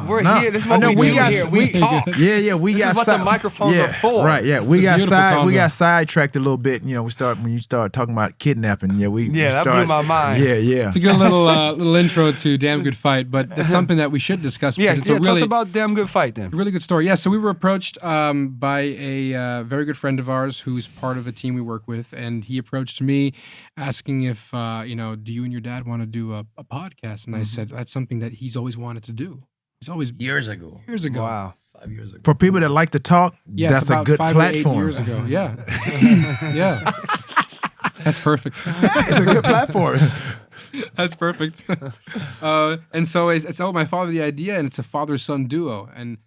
We're no. here. This is I what know we do got here. We talk. Yeah, we This got. is what the microphones are for. Right, yeah, we It's a got beautiful we convo. got sidetracked a little bit. When you start talking about kidnapping. Yeah, we that blew started- my mind. Yeah. It's a good little intro to Damn Good Fight, but it's something that we should discuss because Yeah, it's a tell us really, about Damn Good Fight then. really good story. Yeah, so we were approached by a very good friend of ours who's part of a team we work with, and he approached me asking if, do you and your dad want to do a podcast? And I said, that's something that he's always wanted to do. He's always, Years ago, years ago. Wow. 5 years ago. For people that like to talk, Yes, that's a about good 5 to 8 platform. years ago. Yeah. Yeah. That's perfect. It's a good platform. That's perfect. And so I told my father the idea, and it's a father-son duo. And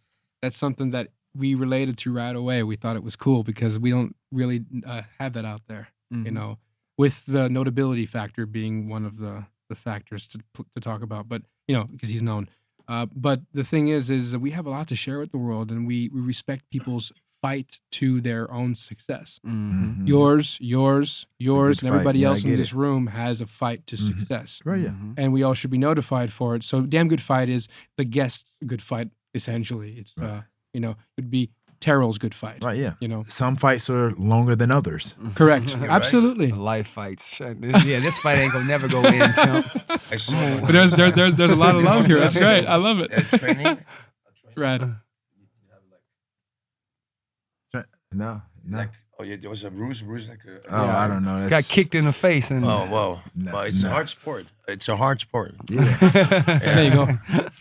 that's something that we related to right away. We thought it was cool because we don't really have that out there, with the notability factor being one of the factors to talk about. But, because he's known. But the thing is that we have a lot to share with the world, and we respect people's fight to their own success. Mm-hmm. Yours, fight. and everybody Yeah, I else in get this it. room has a fight to success. Right, yeah. And we all should be notified for it. So Damn Good Fight is the guest good fight, essentially. It's, it'd be Terrell's good fight. Right, yeah. You know, Some fights are longer than others. correct. Absolutely. Life fights. This fight ain't gonna never go in, chump. I saw But there's a lot of love here. That's right. I love it. training. Rad. No. Like, oh yeah, there was a bruise like a. Oh, I don't know. Got kicked in the face and Oh wow! No, Well, it's a no. hard sport. It's a hard sport. There you go.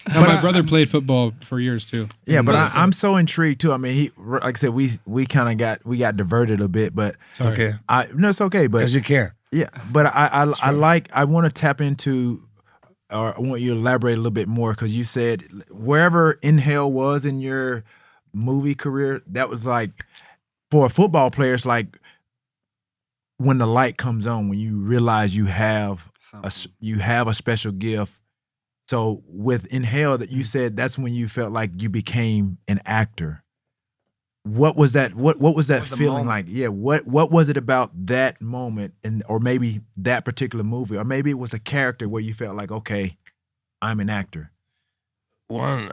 Now, my brother played football for years too. Yeah, but I'm so intrigued too. I mean, like I said, we kind of got diverted a bit, but Sorry. Okay, no, it's okay. But because you care. yeah, but I want to tap into, or I want you to elaborate a little bit more because you said wherever In Hell was in your movie career, that was like for a football player, it's like when the light comes on, when you realize you have a special gift. So with In Hell, that you said that's when you felt like you became an actor. What was that? What was that feeling like? Yeah, what was it about that moment, or maybe that particular movie, or maybe it was a character where you felt like, okay, I'm an actor. One,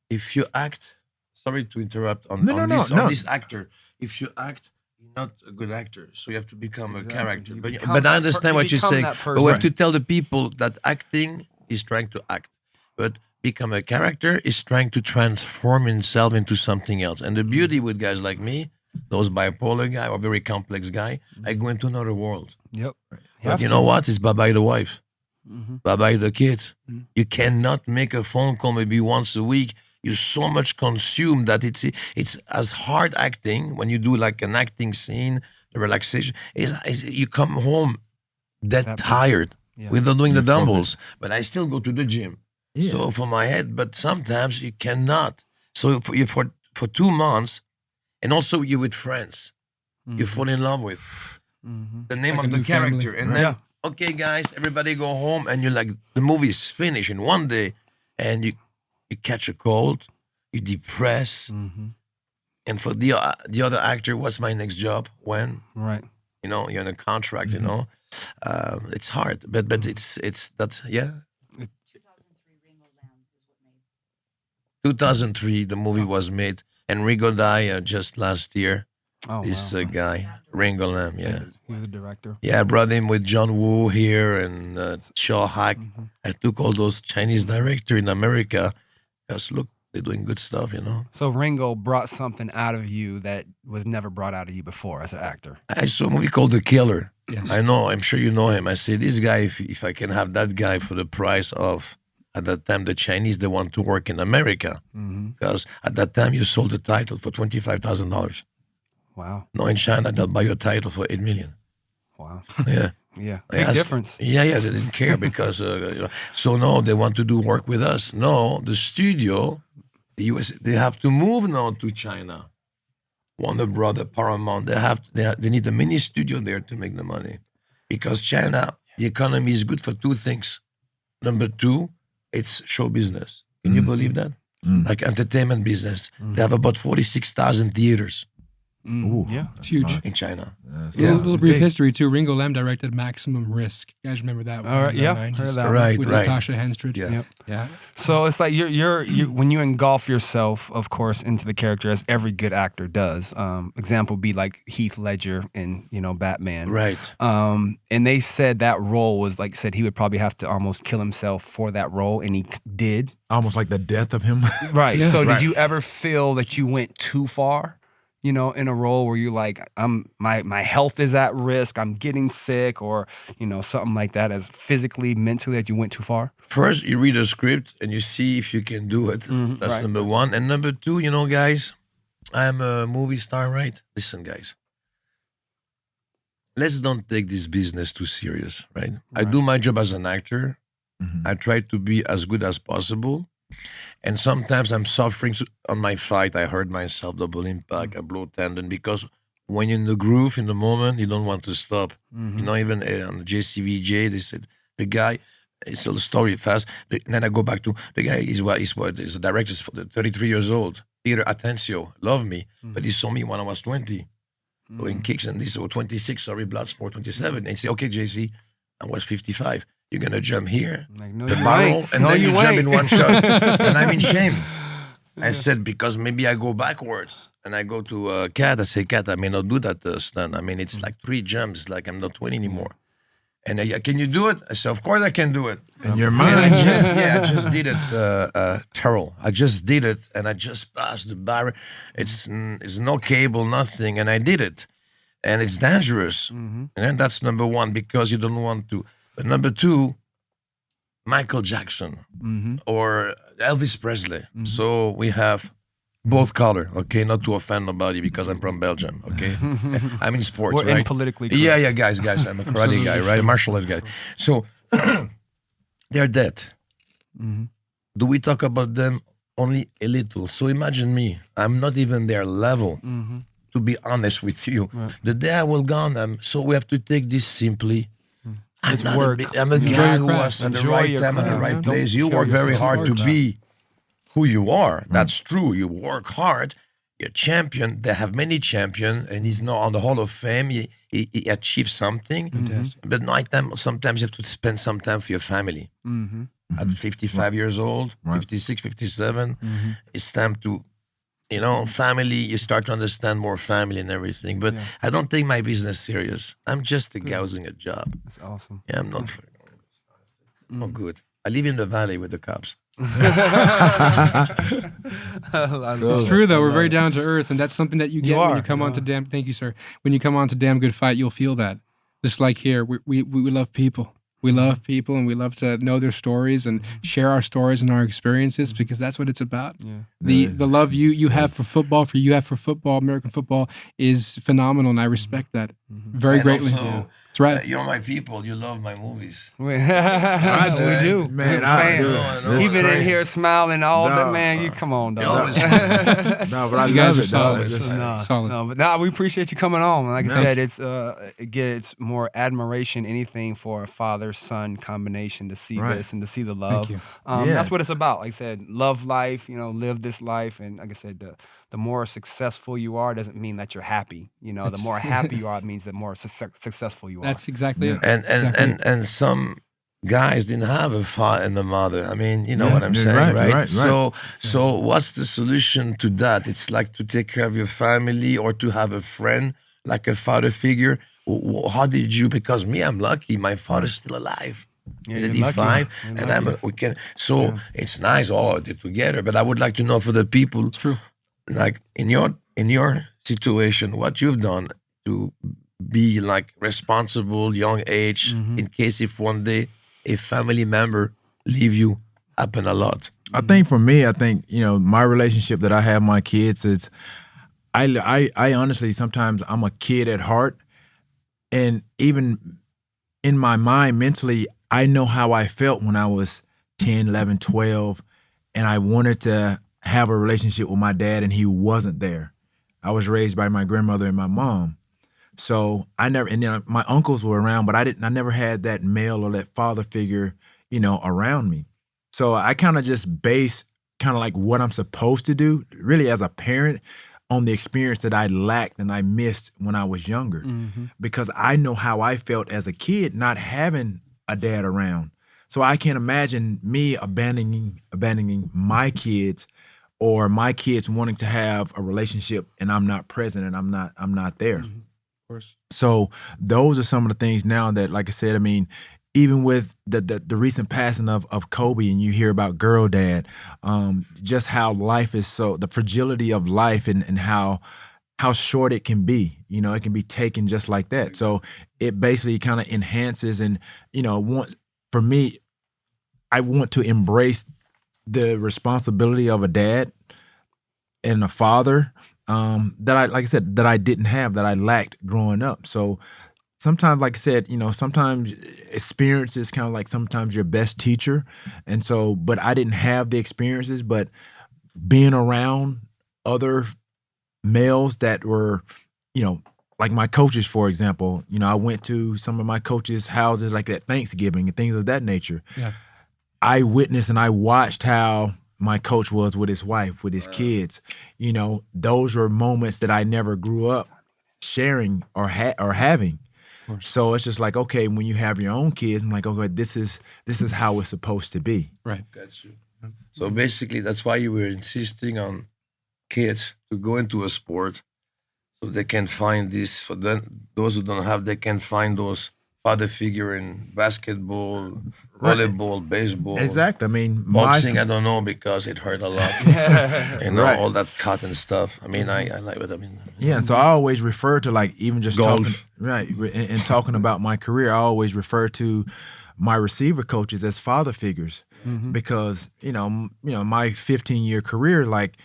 if you act, sorry to interrupt No. on this actor. If you act, you're not a good actor, so you have to become a character. But I understand what you're saying. But we have to tell the people that acting is trying to act, but become a character is trying to transform himself into something else. And the beauty with guys like me, those bipolar guy or very complex guy, I go into another world. Yep. But you know what? It's bye-bye the wife. Bye-bye the kids. You cannot make a phone call maybe once a week. You're so much consumed that it's as hard acting when you do like an acting scene, the relaxation. You come home that tired without doing the dumbbells. But I still go to the gym. Yeah. So for my head, but sometimes you cannot. So for 2 months, and also you're with friends, you fall in love with the name Like of a the new character, family. and then okay, guys, everybody go home, and you're like the movie's finished in one day, and you catch a cold, you depress, and for the other actor, what's my next job? When? Right. You know, you're in a contract. You know, it's hard, but it's that's 2003, the movie was made, and Ringo died just last year. Oh, This wow. guy, Ringo Lam, yeah. He was a director. Yeah, I brought him with John Woo here and Shaw Hack. I took all those Chinese directors in America because, look, they're doing good stuff, you know. So Ringo brought something out of you that was never brought out of you before as an actor. I saw a movie called The Killer. Yes. I know, I'm sure you know him. I said, this guy, if I can have that guy for the price of, at that time, the Chinese, they want to work in America. Because at that time, you sold the title for $25,000. Wow. No, in China, they'll buy your title for $8 million. Wow. Yeah. Yeah. Big difference. Yeah, they didn't care because, so no, they want to do work with us. No, the studio, the US, they have to move now to China. Warner Brother, Paramount, they need a mini studio there to make the money. Because China, the economy is good for 2 things. Number 2, it's show business. Can you believe that? Like entertainment business. They have about 46,000 theaters. Yeah. It's huge. In China. Little brief history too. Ringo Lam directed Maximum Risk. You guys remember that one? All right. in the Yeah. 90s? Heard of that. Right, With right. Natasha Henstridge. Yeah. Yep. Yeah. So it's like you're when you engulf yourself, of course, into the character as every good actor does. Example be like Heath Ledger in Batman. Right. And they said that role was like said he would probably have to almost kill himself for that role, and he did. Almost like the death of him. Right. Yeah. So Right. did you ever feel that you went too far? In a role where you're like, my health is at risk, I'm getting sick, or something like that, as physically, mentally, that you went too far? First, you read a script and you see if you can do it. That's right. number 1. And number 2, guys, I'm a movie star, right? Listen, guys. Let's don't take this business too serious, right? I do my job as an actor. I try to be as good as possible. And sometimes I'm suffering on my fight. I hurt myself, double impact, a blow tendon, because when you're in the groove, in the moment, you don't want to stop. Even on the JCVJ, they said, the guy, it's a story fast. Then I go back to, the guy is the director, is 33 years old. Peter Atencio, loved me, but he saw me when I was 20. Doing kicks, and this was 26, sorry, Bloodsport 27. And he said, okay, JC, I was 55. You're going to jump here, Like, no, the you barrel, ain't. and No, then you jump ain't. in one shot. And I'm in shame. I said, because maybe I go backwards and I go to Cat. I say, Cat, I may not do that stunt. I mean, it's like 3 jumps. Like I'm not 20 anymore. And can you do it? I said, of course I can do it. In your And mind. I just did it, Terrell. I just did it, and I just passed the barrier. It's no cable, nothing, and I did it. And it's dangerous. And then that's number one, because you don't want to. But number two, Michael Jackson or Elvis Presley. So we have both color, okay? Not to offend nobody because I'm from Belgium, okay? I'm in sports, We're right? in politically Yeah, correct. guys. I'm a karate guy, right? A martial arts guy. So they're dead. Do we talk about them only a little? So imagine me. I'm not even their level, to be honest with you. The day I will gone, so we have to take this simply. I'm not work. I'm a Enjoy guy your who craft. was at the Enjoy right your time, at the craft. right Don't place. You kill work very yourself. hard to Hard be who you are. That's true. You work hard. You're champion. They have many champions, and he's now on the Hall of Fame. He achieved something. But night time, sometimes you have to spend some time for your family. At 55 years old, 56, 57, it's time to, family, you start to understand more family and everything. But I don't take my business serious. I'm just a guy who's doing a job. That's awesome. Yeah, I'm not. Oh, good. I live in the valley with the cops. It's true though. We're very down to earth, and that's something that you get when you come on to Damn. Thank you, sir. When you come on to Damn Good Fight, you'll feel that. Just like here, we love people. We love people, and we love to know their stories and share our stories and our experiences, because that's what it's about. The love you have for football, American football, is phenomenal, and I respect that very greatly. Also, That's right. you're my people. You love my movies. we do. Man, Even in here smiling all No, that, man. You come on, dog. always- No, but I You guys love are it, dog. solid. Solid. No, but we appreciate you coming on. Like I said, it gets more admiration, anything for a father-son combination to see this and to see the love. you. That's what it's about. Like I said, love life, live this life. And like I said, the more successful you are doesn't mean that you're happy. The more happy you are, it means the more successful you are. That's exactly it. And some guys didn't have a father and a mother. I mean, you know what I'm you're saying, right, right? right. So what's the solution to that? It's like to take care of your family or to have a friend, like a father figure. How did you? Because me, I'm lucky. My father's still alive. He's you're 85, lucky. and it's nice all together. But I would like to know for the people. It's true. Like in your situation, what you've done to be like responsible, young age, in case if one day a family member leave you, happen a lot. I think for me, my relationship that I have with my kids is, I honestly, sometimes I'm a kid at heart, and even in my mind, mentally, I know how I felt when I was 10, 11, 12, and I wanted to have a relationship with my dad, and he wasn't there. I was raised by my grandmother and my mom. So and then my uncles were around, but I never had that male or that father figure, around me. So I kind of just base kind of like what I'm supposed to do, really as a parent, on the experience that I lacked and I missed when I was younger. Because I know how I felt as a kid not having a dad around. So I can't imagine me abandoning my kids, or my kids wanting to have a relationship and I'm not present and I'm not there. Of course. So those are some of the things now that, like I said, I mean, even with the recent passing of Kobe, and you hear about Girl Dad, just how life is, so the fragility of life and how short it can be. It can be taken just like that. So it basically kind of enhances, and for me, I want to embrace the responsibility of a dad and a father, that I didn't have, that I lacked growing up. So sometimes, like I said, sometimes experience is kind of like sometimes your best teacher. And so, but I didn't have the experiences, but being around other males that were, like my coaches, for example, I went to some of my coaches' houses like at Thanksgiving and things of that nature. Yeah. I witnessed and I watched how my coach was with his wife, with his kids. Those were moments that I never grew up sharing or having. So it's just like, okay, when you have your own kids, I'm like, okay, this is how it's supposed to be. Right. Got you. So basically, that's why you were insisting on kids to go into a sport, so they can find this. For them, those who don't have, they can find those father figure in basketball, Right. volleyball, baseball, Exactly. I mean, boxing. I don't know because it hurt a lot. Right. All that cotton stuff. I mean, I like what I mean. Yeah, so I always refer to like even just Golf. talking right and talking about my career. I always refer to my receiver coaches as father figures because my 15-year career, like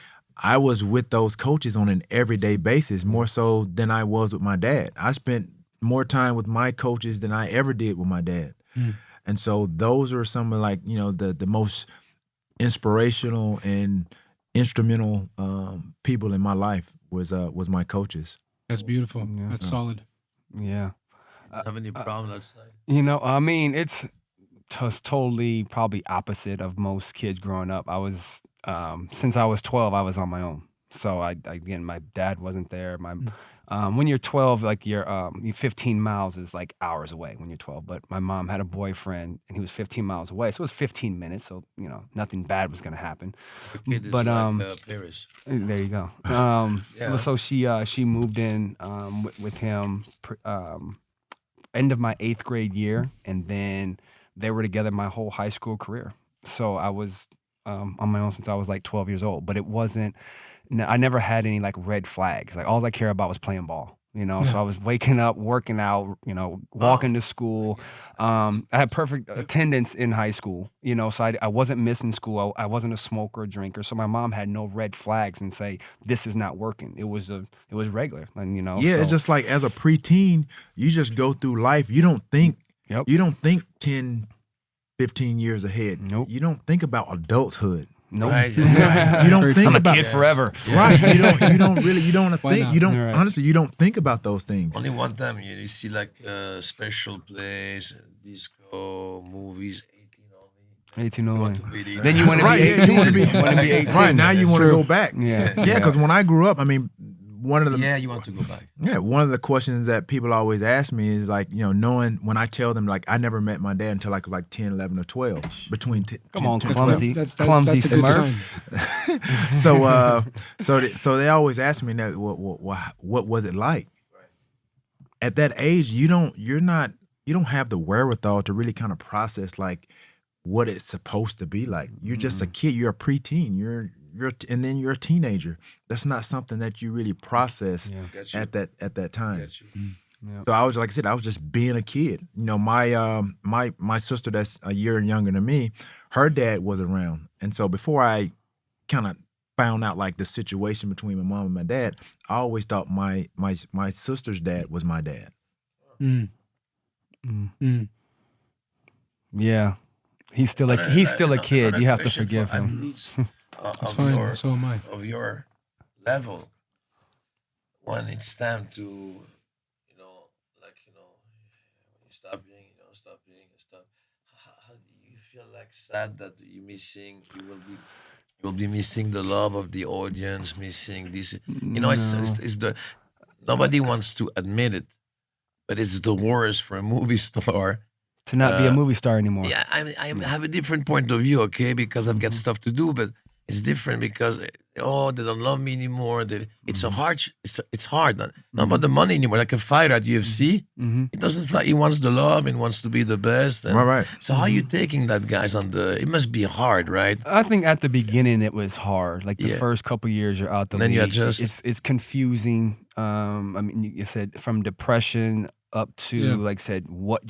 I was with those coaches on an everyday basis more so than I was with my dad. I spent more time with my coaches than I ever did with my dad, and so those are some of like the most inspirational and instrumental people in my life was my coaches. That's beautiful. Yeah. That's solid. Yeah. Have any problem outside? I mean, it's totally probably opposite of most kids growing up. I was since I was 12, I was on my own. So again, my dad wasn't there. When you're 12, like you're 15 miles is like hours away when you're 12. But my mom had a boyfriend and he was 15 miles away, so it was 15 minutes. So nothing bad was gonna happen. Your kid is But like Paris. there you go. Yeah. So she moved in with him end of my 8th grade year, and then they were together my whole high school career. So I was on my own since I was like 12 years old. But it wasn't. I never had any like red flags. Like all I cared about was playing ball. So I was waking up, working out, walking to school. I had perfect attendance in high school, so I wasn't missing school. I wasn't a smoker or drinker. So my mom had no red flags and say, this is not working. It was regular. And, Yeah, so, it's just like as a preteen, you just go through life. You don't think Yep. you don't think 10, 15 years ahead. Nope. You don't think about adulthood. nope. Right. You don't think I'm a about kid forever. Right. You don't really Why think not? you don't Right. honestly you don't think about those things. Only one time you see like special plays, disco, movies, 18 only. 18 You only. want to be the- Then you want to Right, be yeah, 18. you wanna be- You wanna be 18. Right, now you That's want to true. go back. Yeah. Yeah, because when I grew up, I mean, one of the Yeah, you want to go back. one of the questions that people always ask me is like, knowing when I tell them like I never met my dad until like 10, 11 or 12. Between Come on, 10, clumsy. That's Clumsy a good Smurf. sign. So they always ask me that what was it like? At that age, you don't have the wherewithal to really kind of process like what it's supposed to be like. You're just a kid. You're a preteen. And then you're a teenager. That's not something that you really process Got you. at that time. Got you. Yeah. So I was like I said, I was just being a kid. My sister that's a year younger than me, her dad was around, and so before I kind of found out like the situation between my mom and my dad, I always thought my sister's dad was my dad. Mm. Mm. Mm. Yeah. He's still But, a kid. another You have to question forgive for him. athletes, That's of fine. your So am I. of your level, when it's time to, when you stop being, how do you feel like sad that you will be missing the love of the audience, missing this, it's the, nobody wants to admit it, but it's the worst for a movie star. To not be a movie star anymore. Yeah, I have a different point of view, okay, because I've got stuff to do, but it's different because they don't love me anymore. It's a hard. It's hard. Not about the money anymore. Like a fighter at UFC, it doesn't fly. He wants the love and wants to be the best. And Right. So how are you taking that, guys? It must be hard, right? I think at the beginning it was hard. Like the first couple years you're out the And then league. you adjust. It's confusing. I mean, you said from depression up to like I said, what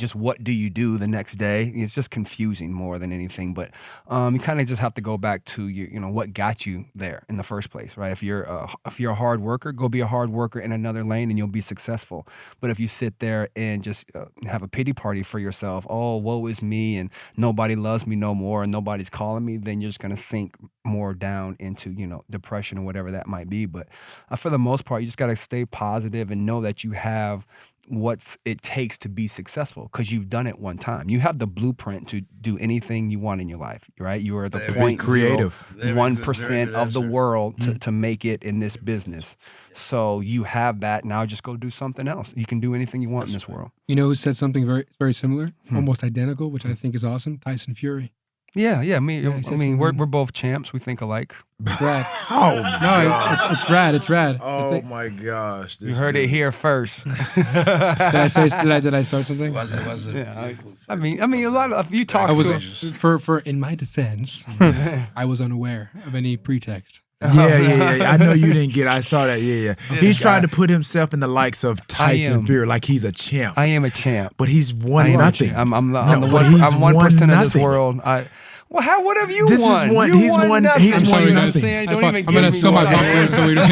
do you do the next day? It's just confusing more than anything. But you kind of just have to go back to what got you there in the first place, right? If you're a hard worker, go be a hard worker in another lane, and you'll be successful. But if you sit there and just have a pity party for yourself, oh, woe is me, and nobody loves me no more, and nobody's calling me, then you're just gonna sink more down into depression or whatever that might be. But for the most part, you just gotta stay positive and know that you have what it takes to be successful because you've done it one time. You have the blueprint to do anything you want in your life, right? You are the Very creative. 1% of the answer. world to make it in this business. So you have that. Now just go do something else. You can do anything you want in this world. You know who said something very, very similar, almost identical, which I think is awesome? Tyson Fury. Yeah. he I said mean, we're something. both champs. We think alike. Rad. Oh No, it's rad. It's rad. Oh my gosh! You heard it here first. Did I say? Did I start something? Was it? Yeah, I mean, a lot of you talk I was to. for in my defense, I was unaware of any pretext. Yeah. I know you didn't get. I saw that. Yeah. He guy. tried to put himself in the likes of Tyson Fury, like he's a champ. I am a champ. But he's I won am a nothing. champ. I'm but he's 1% of this nothing. world. What have you This is won? one- You he's won- nothing. he's I'm won sorry, nothing. guys. Don't even I'm give gonna me spill my stuff. popcorn so we don't.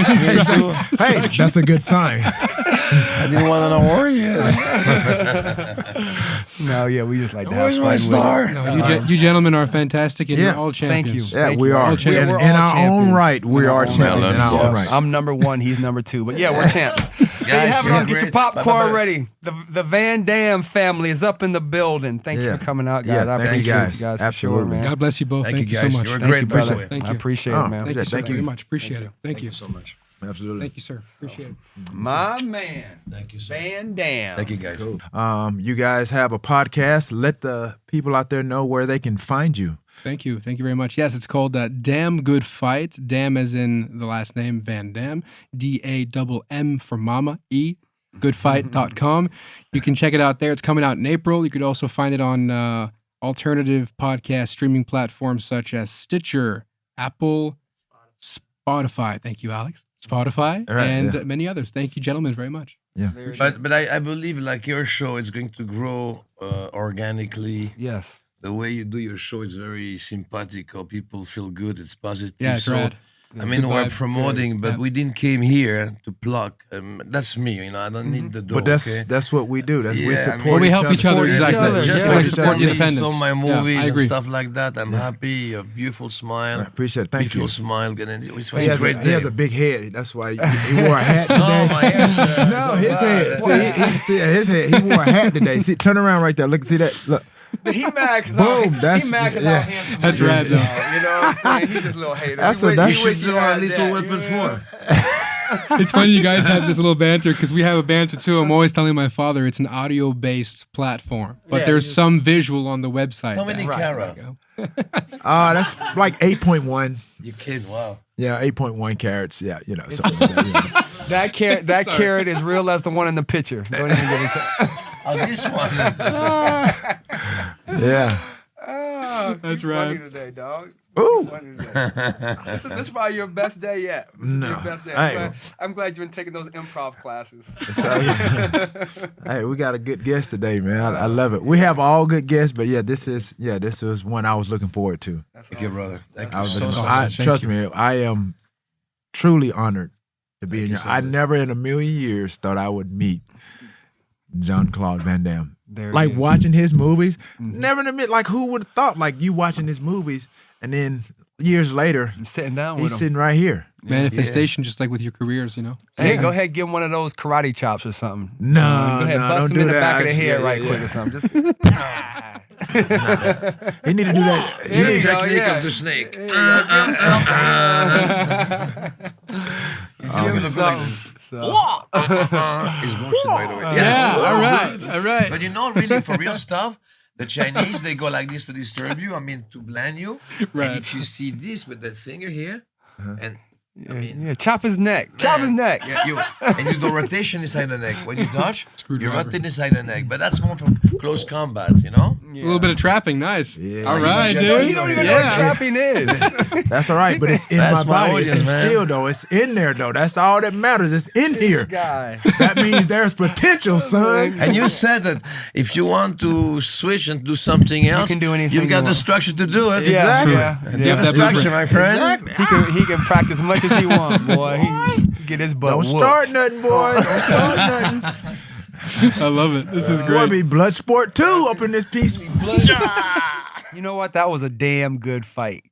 Hey, that's a good sign. I didn't want an award yet. No, yeah, we just like to have Where's fun my with it. star? No, you gentlemen are fantastic, and Yeah. you're all Thank champions. you. Yeah, Thank we you. are. All In champions. We're all our own champions. right, we In our are own champions. right. In our Yes. own right. I'm number 1. He's number 2. But yeah, we're champs. There you Guys, have it. you're On. Get your great. popcorn Bye-bye. ready. The Van Damme family is up in the building. Thank you Yeah. for coming out, Yeah, guys. I thank you, appreciate guys. you guys for Absolutely. sure, man. God bless you both. Thank Thank you, you guys. so much. You're a Thank great you, brother. brother. Thank I you. appreciate Oh. it, man. Thank you, sir, Thank you. very much. Appreciate it. Thank you. so much. Absolutely. Thank you, sir. Appreciate it. My man, Thank you, sir. Van Damme. Thank you, guys. You guys have a podcast. Let the people out there know where they can find you. Thank you. Thank you very much. Yes, it's called Damn Good Fight. Damn as in the last name, Van Damme. DAMM for Mama, E. Goodfight.com. You can check it out there. It's coming out in April. You could also find it on alternative podcast streaming platforms such as Stitcher, Apple, Spotify. Thank you, Alex. Spotify, All right, and yeah. many others. Thank you, gentlemen, very much. Yeah. But I believe like your show is going to grow organically. The way you do your show is very simpatico. People feel good. It's positive. Yeah, it's so, rad. I mean, Good we're vibe. promoting, but Yeah. we didn't came here to plug. That's me. I don't need the dough. But that's okay? that's what we do. That's we Yeah, I support mean- Well, we help each other. Support each Exactly. other. Just Yeah. like each support other. independence. independence. On my Yeah, movies I and agree. stuff like that. I'm happy. A beautiful smile. I appreciate it. Thank beautiful you. smile. It was He a has, great he day. has a big head. That's why he wore a hat today. No, my hair's, No, his head. See, his head. He wore a hat today. See, turn around right there. Look, see that? Look. He mad because Boom, that's- he mad 'cause yeah. how handsome That's he is, rad, though. y'all. You know what I'm saying? He's just a little hater. That's He a- wish- that's- he wish Should he do a had little that, weapon yeah. for. It's funny you guys have this little banter because we have a banter too. I'm always telling my father it's an audio-based platform, but Yeah, there's just- some visual on the website. How many Right. carat? That's like 8.1. You kid? Wow. Yeah, 8.1 carats. Yeah, you know. Something like that, yeah. That carrot is real as the one in the picture. Don't even get into Oh, this one. Yeah. That's funny right. today, dog. Ooh. Funny today. This is probably your best day yet. This is No. your best day. Hey. I'm glad you've been taking those improv classes. So, yeah. Hey, we got a good guest today, man. I love it. We have all good guests, but this is one I was looking forward to. That's Thank you, awesome. brother. Thank I you was so looking- much. awesome. Thank trust you. me, I am truly honored to be in you here. so I much. never in a million years thought I would meet Jean-Claude Van Damme. There Like it is. watching his movies, never in a minute. Like who would have thought? Like you watching his movies, and then years later, I'm sitting down he's with him. sitting right here. Manifestation, just like with your careers, you know. Hey, go ahead, give him one of those karate chops or something. No, Go ahead, no, bust don't him do in the that. back of the head Yeah, right yeah. quick or something. Just He need to do that. He There you need go, Technique yeah. of the snake. There you go, give him something. He's Give gonna him go like something. So, His motion, by the way. Yeah, all right, all right. But you know, really, for real stuff, the Chinese, they go like this to disturb you. I mean, to blind you. Right. And if you see this with the finger here, and I mean, yeah, chop his neck. Chop his neck. yeah, and you do rotation inside the neck. When you touch, you Screwdriver. rotate inside the neck. But that's more for close combat, you know? A little bit of trapping, nice. Yeah. All right, You dude. You don't even know what trapping is. That's all right, but it's in That's my my body. It's audience, man. still though. It's in there though. That's all that matters. It's in here. Guy. That means there's potential, son. And you said that if you want to switch and do something else, can do anything you've you got the want. structure to do it. Yeah, Exactly. yeah. You have the that blueprint. structure, my friend. He can practice as much as he wants, boy. He get his butt Don't whooped. start nothing, boy. Don't start nothing. I love it. This is Boy, great. be blood sport too up in this piece. You know what? That was a damn good fight.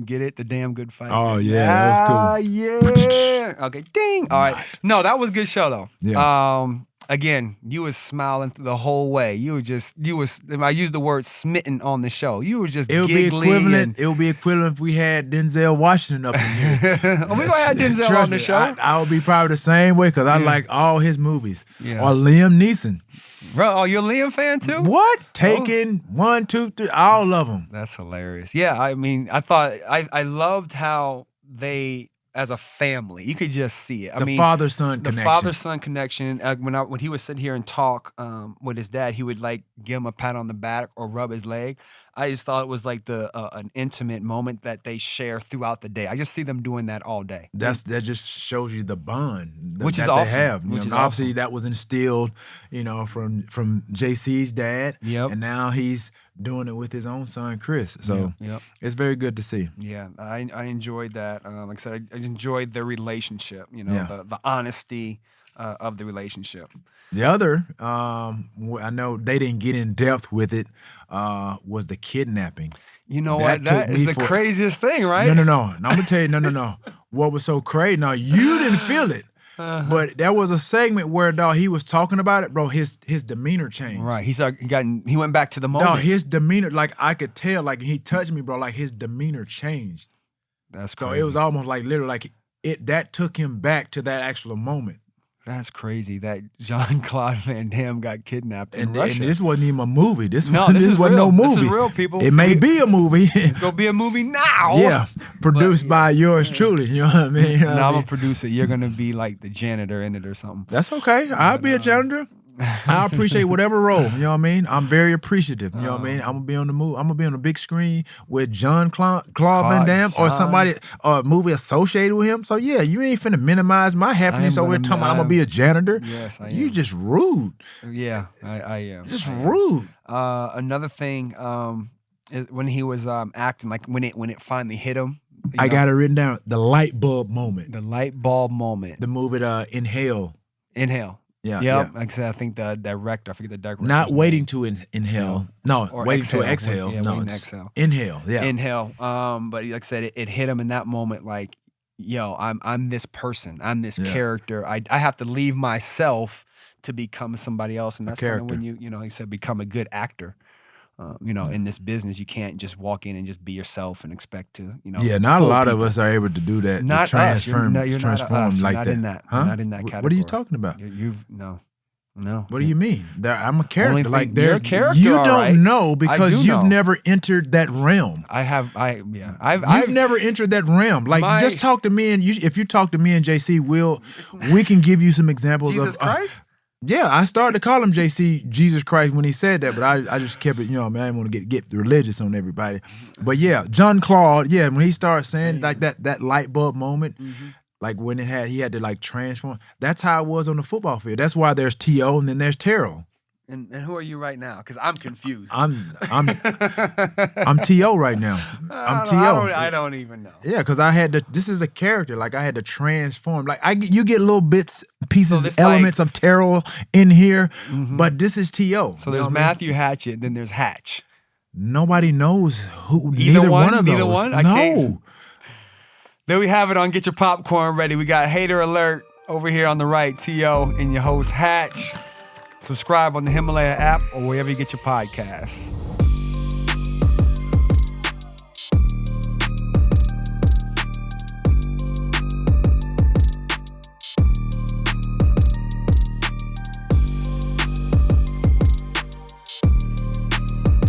Get it? The damn good fight. Oh, yeah, that was Yeah. Okay. Ding. All right. No, that was a good show though. Yeah. again, you was smiling through the whole way. You was. I used the word smitten on the show. You were just It would be giggly. equivalent. It would be equivalent if we had Denzel Washington up in here. Oh, we gonna have Denzel Trust on the me, show. I would be probably the same way because I like all his movies. Yeah. Or Liam Neeson. Bro, oh, you're a Liam fan too? What? Taken 1, 2, 3, all of them. That's hilarious. Yeah, I mean, I loved how they, as a family, you could just see it. The father-son connection. The father-son connection. When he would sit here and talk with his dad, he would like give him a pat on the back or rub his leg. I just thought it was like an intimate moment that they share throughout the day. I just see them doing that all day. That just shows you the bond Which that is they awesome. have. Which is obviously awesome. that was instilled, from JC's dad. Yep. And now he's doing it with his own son, Chris. So Yep. it's very good to see. Yeah, I enjoyed that. Like I said, I enjoyed their relationship. Yeah. The honesty of the relationship. The other, I know they didn't get in depth with it, was the kidnapping. You know That what? That took is me the for- craziest thing, right? No. I'm gonna tell you, no. What was so crazy? Now you didn't feel it, but there was a segment where dog he was talking about it, bro. His demeanor changed. Right. He went back to the moment. No, his demeanor, like I could tell, like he touched me, bro. Like his demeanor changed. That's So crazy. it was almost like literally like that took him back to that actual moment. That's crazy that Jean-Claude Van Damme got kidnapped in And Russia. this wasn't even a movie. This No, wasn't this is no real. movie. This is real, people. It So may be a movie. It's gonna be a movie now. Yeah, produced by yours truly. You know what I mean? Now I'm a producer. You're gonna be like the janitor in it or something. That's okay. I'll be a janitor. I appreciate whatever role. You know what I mean? I'm very appreciative. You know what I mean? I'm gonna be on the movie. I'm gonna be on the big screen with Jean-Claude Van Damme or somebody or a movie associated with him. So yeah, you ain't finna minimize my happiness over here talking about I'm gonna be a janitor. Yes, I am. You just rude. Yeah, I am. Just rude. Another thing, is when he was acting, like when it finally hit him. I got it written down. The light bulb moment. the light bulb moment. The movie Inhale. Inhale. Yeah. Yep. yeah. Like I said, I think the director, I forget the director. Not waiting to inhale. No, Or waiting to exhale. exhale. Yeah, no, waiting to it's exhale. inhale. Yeah. Inhale. But like I said, it hit him in that moment. Like, yo, I'm this person. I'm this character. I have to leave myself to become somebody else, and that's kind of when you like I said, become a good actor. In this business, you can't just walk in and just be yourself and expect to, Yeah, not a fool lot people. of us are able to do that. Not to us. You're transform, not transform us. You're like not that. in that. Huh? You're not in that What are category. you talking about? No. What do you mean? I'm a character. Only Like thing- you're a character, you all don't right. know because do you've know. never entered that realm. I've never entered that realm. Like, just talk to me, and if you talk to me and JC, we can give you some examples Jesus of Christ. Yeah, I started to call him JC, Jesus Christ, when he said that, but I just kept it, I didn't want to get religious on everybody. But yeah, Jean-Claude, when he started saying like that light bulb moment, like when he had to like transform, that's how it was on the football field. That's why there's T.O. and then there's Terrell. And who are you right now? Because I'm confused. I'm T.O. right now. I'm T.O. I don't even know. Yeah, because this is a character. Like I had to transform. Like you get little bits, pieces, elements of Terrell in here, but this is T.O. So there's Matthew Hatchette, then there's Hatch. Nobody knows who. Neither one of those. Neither one? No. There we have it on Get Your Popcorn Ready. We got Hater Alert over here on the right, T.O. and your host Hatch. Subscribe on the Himalaya app or wherever you get your podcasts.